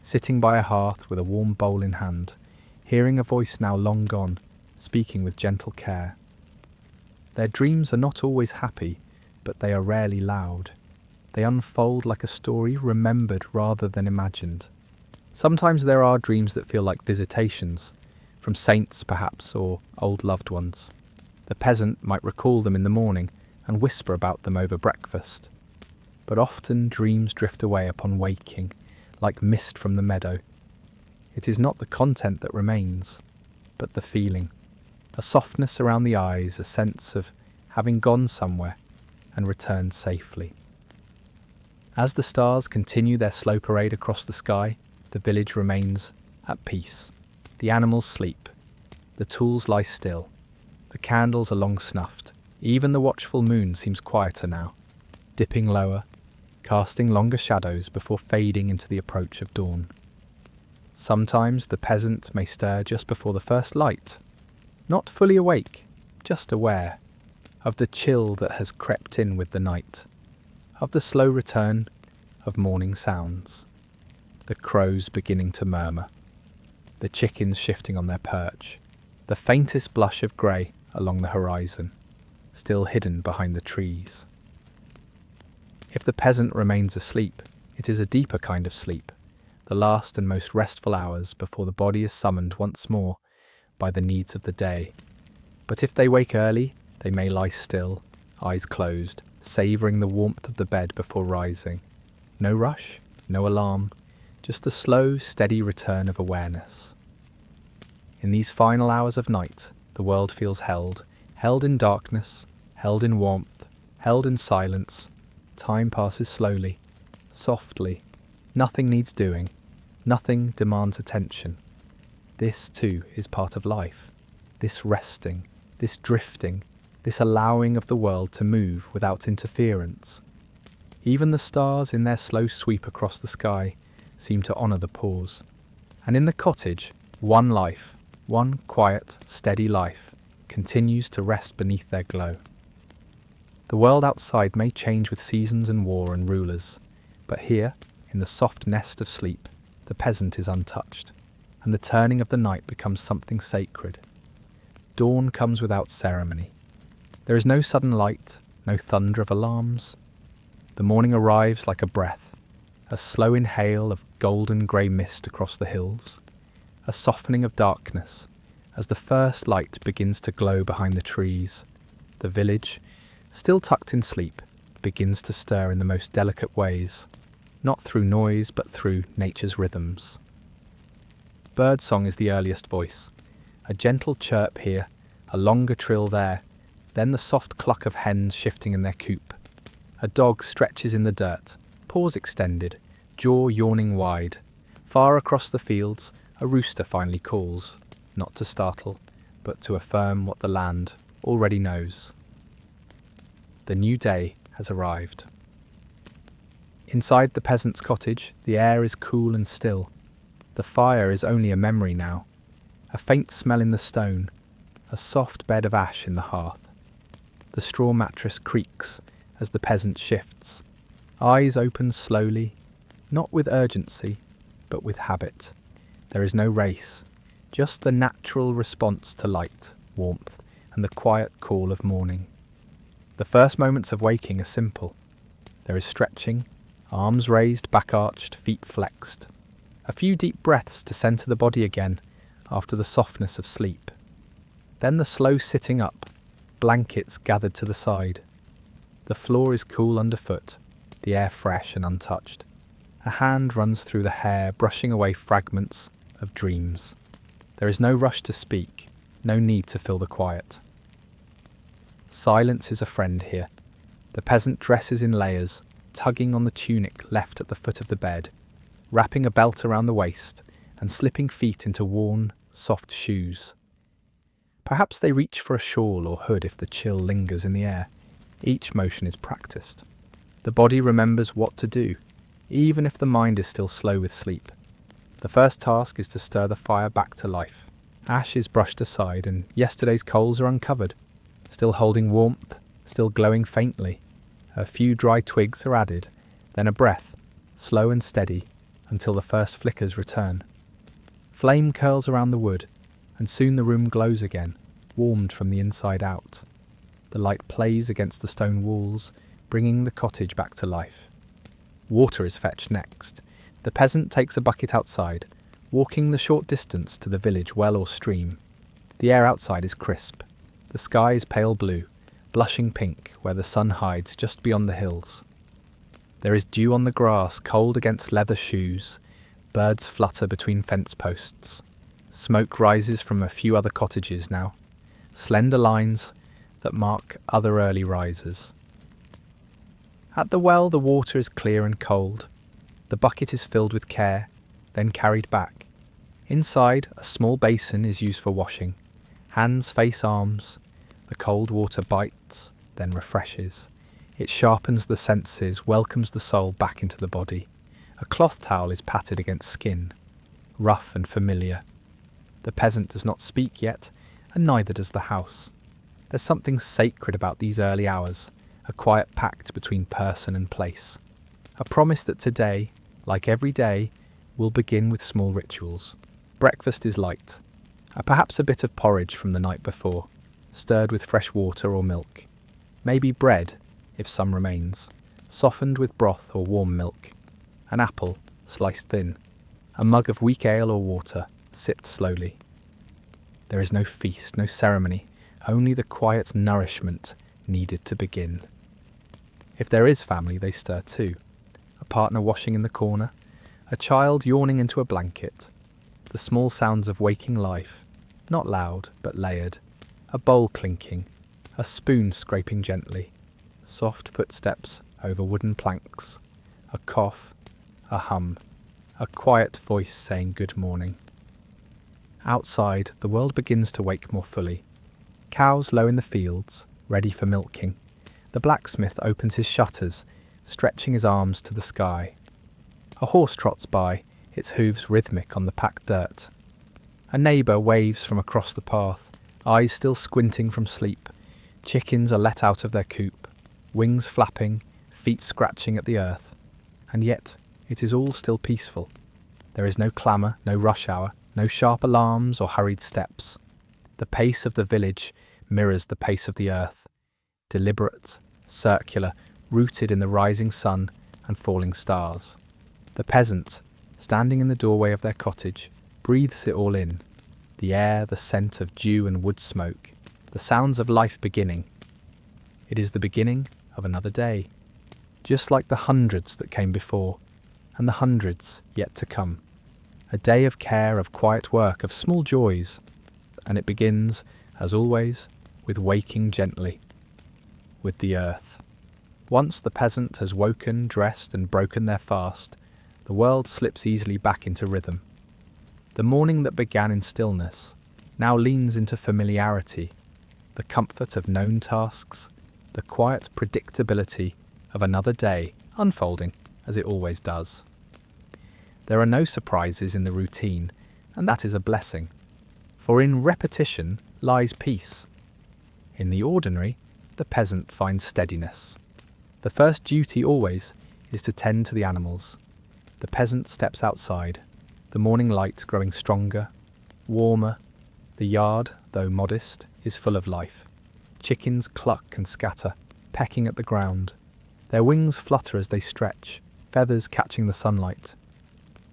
sitting by a hearth with a warm bowl in hand, hearing a voice now long gone, speaking with gentle care. Their dreams are not always happy, but they are rarely loud. They unfold like a story remembered rather than imagined. Sometimes there are dreams that feel like visitations, from saints perhaps, or old loved ones. The peasant might recall them in the morning and whisper about them over breakfast. But often dreams drift away upon waking, like mist from the meadow. It is not the content that remains, but the feeling. A softness around the eyes, a sense of having gone somewhere and returned safely. As the stars continue their slow parade across the sky, the village remains at peace. The animals sleep. The tools lie still. The candles are long snuffed. Even the watchful moon seems quieter now, dipping lower, casting longer shadows before fading into the approach of dawn. Sometimes the peasant may stir just before the first light, not fully awake, just aware of the chill that has crept in with the night, of the slow return of morning sounds. the crows beginning to murmur, the chickens shifting on their perch, the faintest blush of grey along the horizon, still hidden behind the trees. If the peasant remains asleep, it is a deeper kind of sleep, the last and most restful hours before the body is summoned once more by the needs of the day. But if they wake early, they may lie still, eyes closed, savouring the warmth of the bed before rising. No rush, no alarm, just the slow, steady return of awareness. In these final hours of night, the world feels held in darkness, held in warmth, held in silence. Time passes slowly, softly. Nothing needs doing. Nothing demands attention. This, too, is part of life. This resting, this drifting, this allowing of the world to move without interference. Even the stars in their slow sweep across the sky seem to honour the pause. And in the cottage, one life, one quiet, steady life, continues to rest beneath their glow. The world outside may change with seasons and war and rulers, but here, in the soft nest of sleep, the peasant is untouched, and the turning of the night becomes something sacred. Dawn comes without ceremony. There is no sudden light, no thunder of alarms. The morning arrives like a breath, a slow inhale of golden grey mist across the hills, a softening of darkness as the first light begins to glow behind the trees. The village, still tucked in sleep, begins to stir in the most delicate ways, not through noise but through nature's rhythms. Birdsong is the earliest voice, a gentle chirp here, a longer trill there, then the soft cluck of hens shifting in their coop. A dog stretches in the dirt, paws extended, jaw yawning wide. Far across the fields, a rooster finally calls, not to startle, but to affirm what the land already knows. The new day has arrived. Inside the peasant's cottage, the air is cool and still. The fire is only a memory now, a faint smell in the stone, a soft bed of ash in the hearth. The straw mattress creaks as the peasant shifts, eyes open slowly, not with urgency, but with habit. There is no race, just the natural response to light, warmth, and the quiet call of morning. The first moments of waking are simple. There is stretching, arms raised, back arched, feet flexed. A few deep breaths to centre the body again after the softness of sleep. Then the slow sitting up, blankets gathered to the side. The floor is cool underfoot, the air fresh and untouched. A hand runs through the hair, brushing away fragments of dreams. There is no rush to speak, no need to fill the quiet. Silence is a friend here. The peasant dresses in layers, tugging on the tunic left at the foot of the bed, wrapping a belt around the waist and slipping feet into worn, soft shoes. Perhaps they reach for a shawl or hood if the chill lingers in the air. Each motion is practiced. The body remembers what to do, even if the mind is still slow with sleep. The first task is to stir the fire back to life. Ash is brushed aside and yesterday's coals are uncovered, still holding warmth, still glowing faintly. A few dry twigs are added, then a breath, slow and steady, until the first flickers return. Flame curls around the wood, and soon the room glows again, warmed from the inside out. The light plays against the stone walls, bringing the cottage back to life. Water is fetched next. The peasant takes a bucket outside, walking the short distance to the village well or stream. The air outside is crisp. The sky is pale blue, blushing pink where the sun hides just beyond the hills. There is dew on the grass, cold against leather shoes. Birds flutter between fence posts. Smoke rises from a few other cottages now, slender lines that mark other early risers. At the well, the water is clear and cold. The bucket is filled with care, then carried back. Inside, a small basin is used for washing. Hands face arms. The cold water bites, then refreshes. It sharpens the senses, welcomes the soul back into the body. A cloth towel is patted against skin, rough and familiar. The peasant does not speak yet, and neither does the house. There's something sacred about these early hours, a quiet pact between person and place. A promise that today, like every day, we'll begin with small rituals. Breakfast is light, perhaps a bit of porridge from the night before, stirred with fresh water or milk. Maybe bread, if some remains, softened with broth or warm milk. An apple, sliced thin. A mug of weak ale or water, sipped slowly. There is no feast, no ceremony, only the quiet nourishment needed to begin. If there is family, they stir too. A partner washing in the corner, a child yawning into a blanket. The small sounds of waking life, not loud but layered. A bowl clinking, a spoon scraping gently. Soft footsteps over wooden planks. A cough, a hum, a quiet voice saying good morning. Outside, the world begins to wake more fully. Cows low in the fields, ready for milking. The blacksmith opens his shutters, stretching his arms to the sky. A horse trots by, its hooves rhythmic on the packed dirt. A neighbour waves from across the path, eyes still squinting from sleep. Chickens are let out of their coop, wings flapping, feet scratching at the earth. And yet, it is all still peaceful. There is no clamour, no rush hour, no sharp alarms or hurried steps. The pace of the village mirrors the pace of the earth, deliberate, circular, rooted in the rising sun and falling stars. The peasant, standing in the doorway of their cottage, breathes it all in. The air, the scent of dew and wood smoke, the sounds of life beginning. It is the beginning of another day, just like the hundreds that came before, and the hundreds yet to come. A day of care, of quiet work, of small joys, and it begins, as always, with waking gently, with the earth. Once the peasant has woken, dressed, and broken their fast, the world slips easily back into rhythm. The morning that began in stillness now leans into familiarity, the comfort of known tasks, the quiet predictability of another day unfolding as it always does. There are no surprises in the routine, and that is a blessing, for in repetition lies peace. In the ordinary, the peasant finds steadiness. The first duty always is to tend to the animals. The peasant steps outside, the morning light growing stronger, warmer. The yard, though modest, is full of life. Chickens cluck and scatter, pecking at the ground. Their wings flutter as they stretch, feathers catching the sunlight.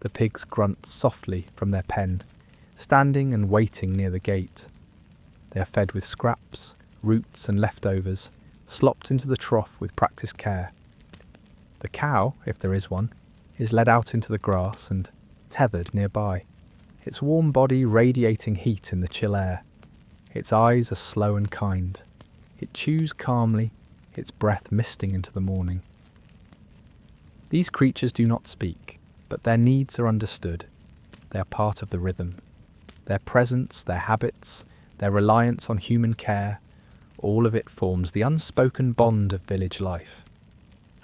The pigs grunt softly from their pen, standing and waiting near the gate. They are fed with scraps, roots and leftovers, slopped into the trough with practiced care. The cow, if there is one, is led out into the grass and tethered nearby, its warm body radiating heat in the chill air. Its eyes are slow and kind. It chews calmly, its breath misting into the morning. These creatures do not speak, but their needs are understood. They are part of the rhythm. Their presence, their habits, their reliance on human care, all of it forms the unspoken bond of village life.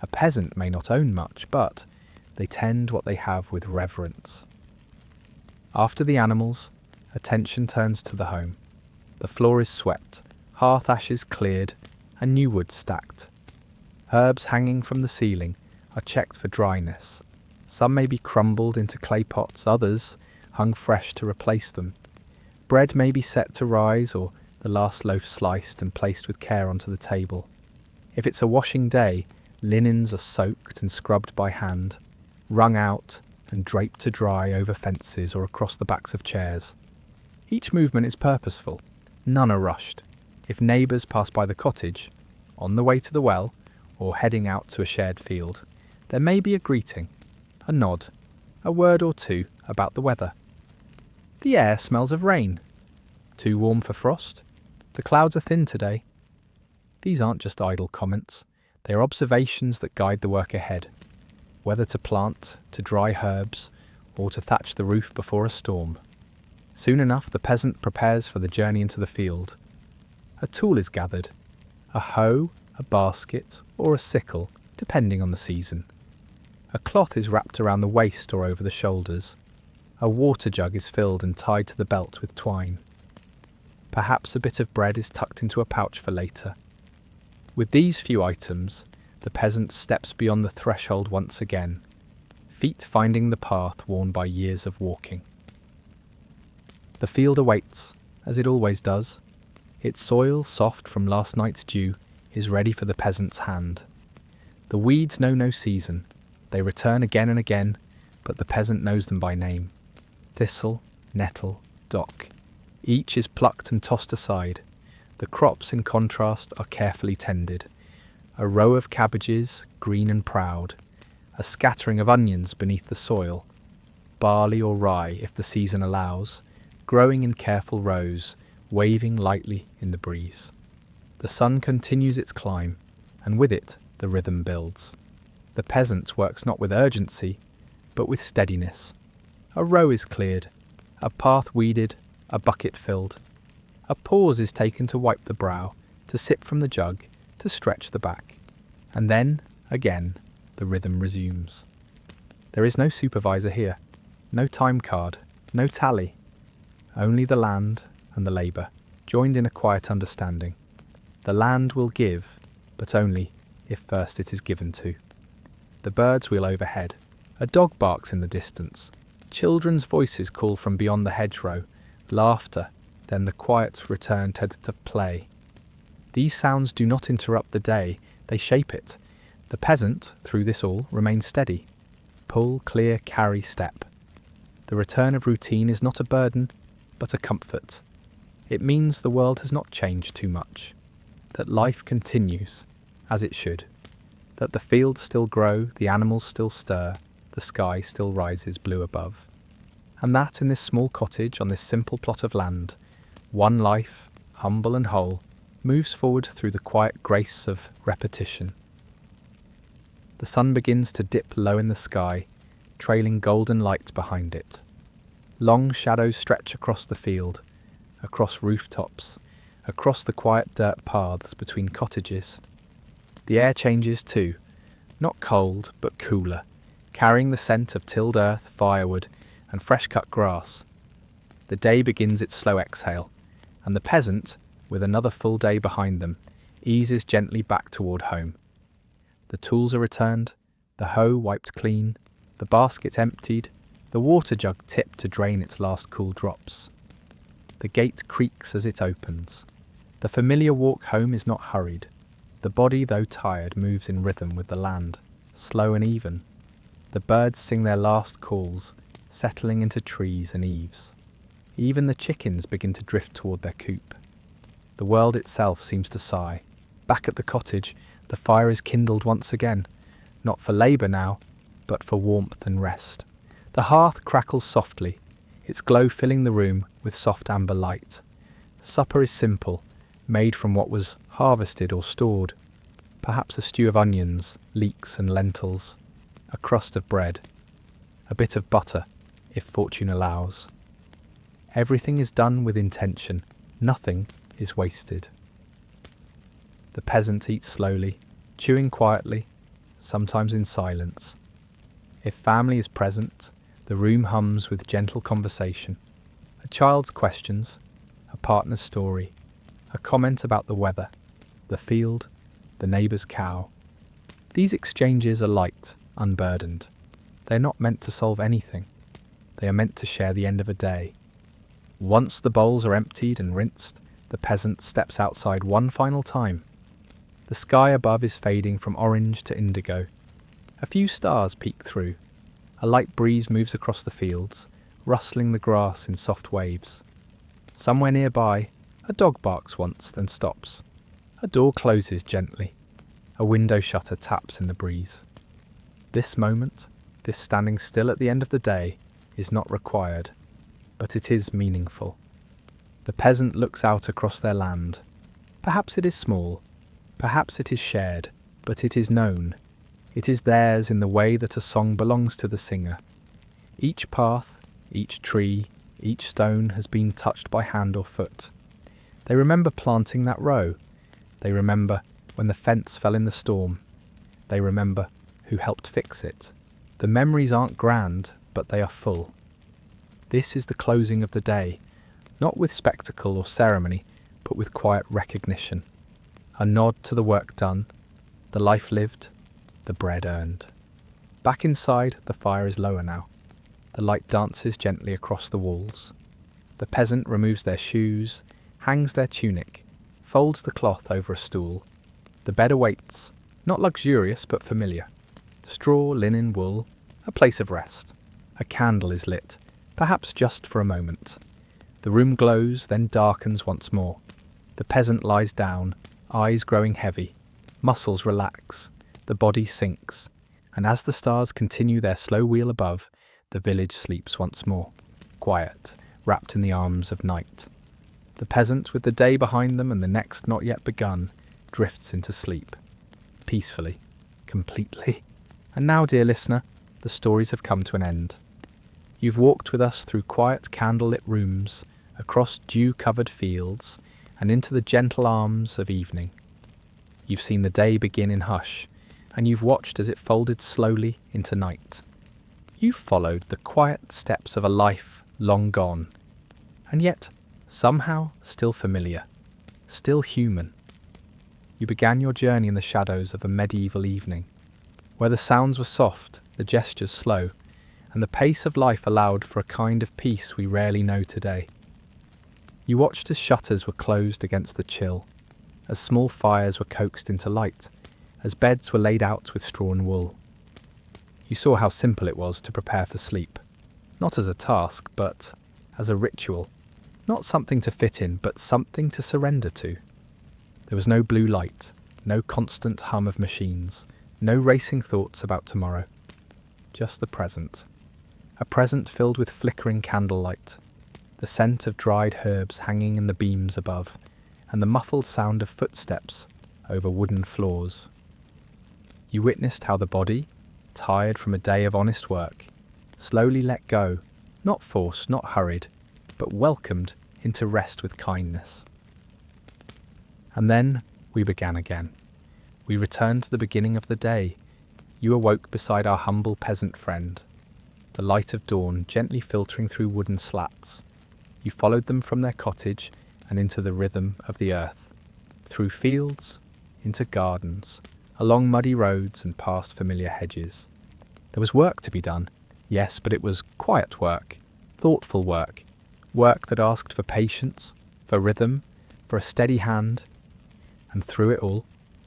A peasant may not own much, but they tend what they have with reverence. After the animals, attention turns to the home. The floor is swept, hearth ashes cleared, and new wood stacked. Herbs hanging from the ceiling are checked for dryness. Some may be crumbled into clay pots, others hung fresh to replace them. Bread may be set to rise, or the last loaf sliced and placed with care onto the table. If it's a washing day, linens are soaked and scrubbed by hand, wrung out and draped to dry over fences or across the backs of chairs. Each movement is purposeful. None are rushed. If neighbours pass by the cottage, on the way to the well, or heading out to a shared field, there may be a greeting, a nod, a word or two about the weather. The air smells of rain. Too warm for frost? The clouds are thin today. These aren't just idle comments. They are observations that guide the work ahead. Whether to plant, to dry herbs, or to thatch the roof before a storm. Soon enough, the peasant prepares for the journey into the field. A tool is gathered, a hoe, a basket, or a sickle, depending on the season. A cloth is wrapped around the waist or over the shoulders. A water jug is filled and tied to the belt with twine. Perhaps a bit of bread is tucked into a pouch for later. With these few items, the peasant steps beyond the threshold once again, feet finding the path worn by years of walking. The field awaits, as it always does. Its soil, soft from last night's dew, is ready for the peasant's hand. The weeds know no season. They return again and again, but the peasant knows them by name. Thistle, nettle, dock. Each is plucked and tossed aside. The crops, in contrast, are carefully tended. A row of cabbages, green and proud. A scattering of onions beneath the soil. Barley or rye, if the season allows, growing in careful rows, waving lightly in the breeze. The sun continues its climb, and with it the rhythm builds. The peasant works not with urgency, but with steadiness. A row is cleared, a path weeded, a bucket filled. A pause is taken to wipe the brow, to sip from the jug, to stretch the back. And then, again, the rhythm resumes. There is no supervisor here, no time card, no tally. Only the land and the labour, joined in a quiet understanding. The land will give, but only if first it is given to. The birds wheel overhead. A dog barks in the distance. Children's voices call from beyond the hedgerow. Laughter, then the quiet return to play. These sounds do not interrupt the day, they shape it. The peasant, through this all, remains steady. Pull, clear, carry, step. The return of routine is not a burden, but a comfort. It means the world has not changed too much, that life continues, as it should, that the fields still grow, the animals still stir, the sky still rises blue above. And that in this small cottage on this simple plot of land, one life, humble and whole, moves forward through the quiet grace of repetition. The sun begins to dip low in the sky, trailing golden light behind it. Long shadows stretch across the field, across rooftops, across the quiet dirt paths between cottages. The air changes too, not cold but cooler, carrying the scent of tilled earth, firewood, and fresh-cut grass. The day begins its slow exhale, and the peasant, with another full day behind them, eases gently back toward home. The tools are returned, the hoe wiped clean, the basket emptied, the water jug tipped to drain its last cool drops. The gate creaks as it opens. The familiar walk home is not hurried. The body, though tired, moves in rhythm with the land, slow and even. The birds sing their last calls, settling into trees and eaves. Even the chickens begin to drift toward their coop. The world itself seems to sigh. Back at the cottage, the fire is kindled once again, not for labour now, but for warmth and rest. The hearth crackles softly, its glow filling the room with soft amber light. Supper is simple, made from what was harvested or stored. Perhaps a stew of onions, leeks and lentils, a crust of bread, a bit of butter, if fortune allows. Everything is done with intention, nothing is wasted. The peasant eats slowly, chewing quietly, sometimes in silence. If family is present, the room hums with gentle conversation. A child's questions, a partner's story, a comment about the weather, the field, the neighbour's cow. These exchanges are light, unburdened. They are not meant to solve anything. They are meant to share the end of a day. Once the bowls are emptied and rinsed, the peasant steps outside one final time. The sky above is fading from orange to indigo. A few stars peek through. A light breeze moves across the fields, rustling the grass in soft waves. Somewhere nearby, a dog barks once, then stops. A door closes gently. A window shutter taps in the breeze. This moment, this standing still at the end of the day, is not required, but it is meaningful. The peasant looks out across their land. Perhaps it is small, perhaps it is shared, but it is known. It is theirs in the way that a song belongs to the singer. Each path, each tree, each stone has been touched by hand or foot. They remember planting that row. They remember when the fence fell in the storm. They remember who helped fix it. The memories aren't grand, but they are full. This is the closing of the day, not with spectacle or ceremony, but with quiet recognition. A nod to the work done, the life lived, the bread earned. Back inside, the fire is lower now. The light dances gently across the walls. The peasant removes their shoes, hangs their tunic, folds the cloth over a stool. The bed awaits, not luxurious but familiar. Straw, linen, wool, a place of rest. A candle is lit, perhaps just for a moment. The room glows, then darkens once more. The peasant lies down, eyes growing heavy. Muscles relax, the body sinks, and as the stars continue their slow wheel above, the village sleeps once more, quiet, wrapped in the arms of night. The peasant, with the day behind them and the next not yet begun, drifts into sleep, peacefully, completely. And now, dear listener, the stories have come to an end. You've walked with us through quiet candlelit rooms, across dew-covered fields, and into the gentle arms of evening. You've seen the day begin in hush, and you've watched as it folded slowly into night. You've followed the quiet steps of a life long gone, and yet somehow still familiar, still human. You began your journey in the shadows of a medieval evening, where the sounds were soft, the gestures slow, and the pace of life allowed for a kind of peace we rarely know today. You watched as shutters were closed against the chill, as small fires were coaxed into light, as beds were laid out with straw and wool. You saw how simple it was to prepare for sleep, not as a task, but as a ritual, not something to fit in, but something to surrender to. There was no blue light, no constant hum of machines, no racing thoughts about tomorrow, just the present. A present filled with flickering candlelight, the scent of dried herbs hanging in the beams above, and the muffled sound of footsteps over wooden floors. You witnessed how the body, tired from a day of honest work, slowly let go, not forced, not hurried, but welcomed into rest with kindness. And then we began again. We returned to the beginning of the day. You awoke beside our humble peasant friend, the light of dawn gently filtering through wooden slats. You followed them from their cottage and into the rhythm of the earth, through fields, into gardens, along muddy roads and past familiar hedges. There was work to be done, yes, but it was quiet work, thoughtful work, work that asked for patience, for rhythm, for a steady hand. And through it all,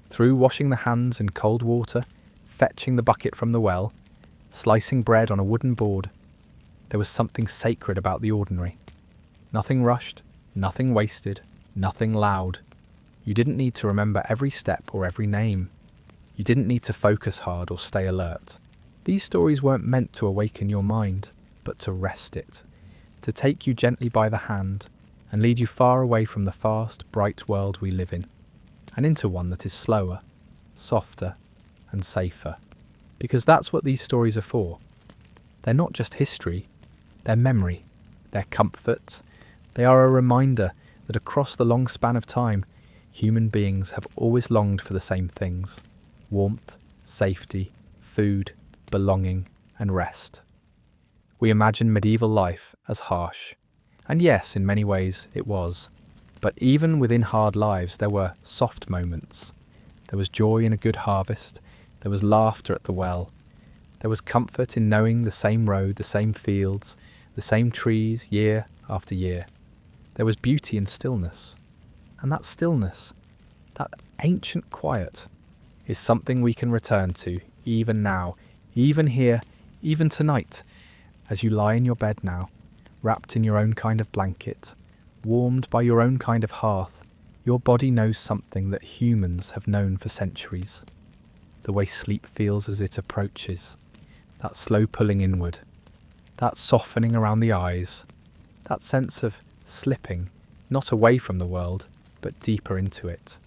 through washing the hands in cold water, fetching the bucket from the well, slicing bread on a wooden board, there was something sacred about the ordinary. Nothing rushed, nothing wasted, nothing loud. You didn't need to remember every step or every name. You didn't need to focus hard or stay alert. These stories weren't meant to awaken your mind, but to rest it, to take you gently by the hand and lead you far away from the fast, bright world we live in, and into one that is slower, softer, and safer. Because that's what these stories are for. They're not just history, they're memory, they're comfort. They are a reminder that across the long span of time, human beings have always longed for the same things: warmth, safety, food, belonging, and rest. We imagine medieval life as harsh, and yes, in many ways it was. But even within hard lives, there were soft moments. There was joy in a good harvest. There was laughter at the well. There was comfort in knowing the same road, the same fields, the same trees year after year. There was beauty in stillness. And that stillness, that ancient quiet, is something we can return to even now, even here, even tonight, as you lie in your bed now, wrapped in your own kind of blanket, warmed by your own kind of hearth. Your body knows something that humans have known for centuries. The way sleep feels as it approaches, that slow pulling inward, that softening around the eyes, that sense of slipping, not away from the world, but deeper into it.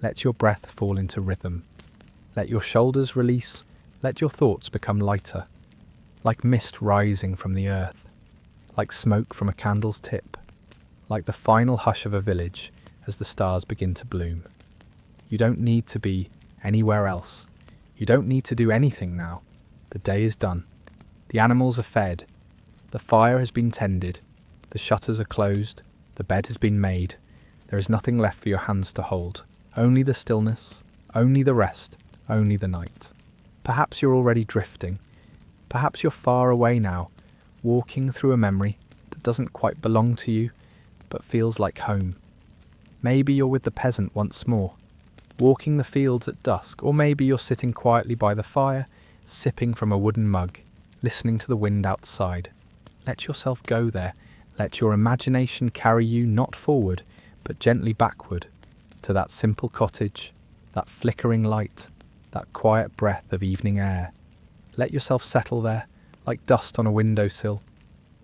Let your breath fall into rhythm. Let your shoulders release, let your thoughts become lighter, like mist rising from the earth, like smoke from a candle's tip, like the final hush of a village as the stars begin to bloom. You don't need to be anywhere else. You don't need to do anything now. The day is done. The animals are fed. The fire has been tended. The shutters are closed. The bed has been made. There is nothing left for your hands to hold. Only the stillness, only the rest, only the night. Perhaps you're already drifting. Perhaps you're far away now, walking through a memory that doesn't quite belong to you, but feels like home. Maybe you're with the peasant once more, walking the fields at dusk, or maybe you're sitting quietly by the fire, sipping from a wooden mug, listening to the wind outside. Let yourself go there. Let your imagination carry you not forward, but gently backward, to that simple cottage, that flickering light, that quiet breath of evening air. Let yourself settle there, like dust on a windowsill.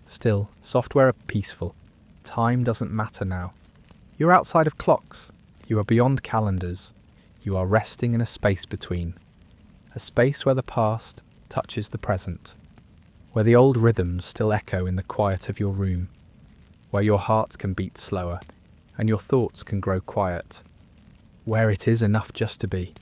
Still, software peaceful. Time doesn't matter now. You're outside of clocks. You are beyond calendars. You are resting in a space between. A space where the past touches the present. Where the old rhythms still echo in the quiet of your room. Where your heart can beat slower and your thoughts can grow quiet. Where it is enough just to be.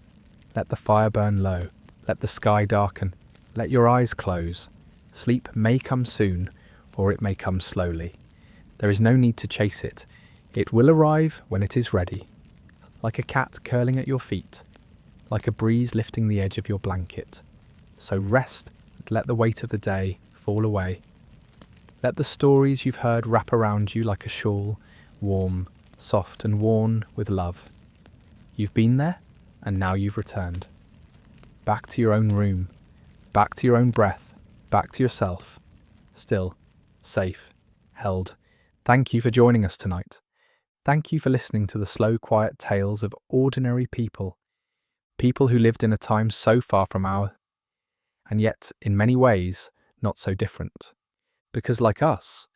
Let the fire burn low. Let the sky darken. Let your eyes close. Sleep may come soon, or it may come slowly. There is no need to chase it. It will arrive when it is ready. Like a cat curling at your feet. Like a breeze lifting the edge of your blanket. So rest and let the weight of the day fall away. Let the stories you've heard wrap around you like a shawl, warm, soft and worn with love. You've been there, and now you've returned. Back to your own room, back to your own breath, back to yourself. Still, safe, held. Thank you for joining us tonight. Thank you for listening to the slow, quiet tales of ordinary people. People who lived in a time so far from our, and yet, in many ways, not so different. Because like us,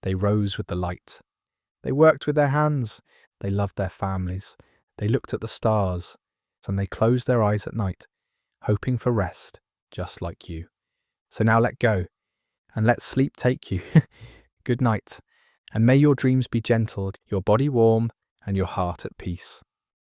they rose with the light. They worked with their hands. They loved their families. They looked at the stars, and they closed their eyes at night, hoping for rest, just like you. So now let go, and let sleep take you. Good night, and may your dreams be gentle, your body warm, and your heart at peace.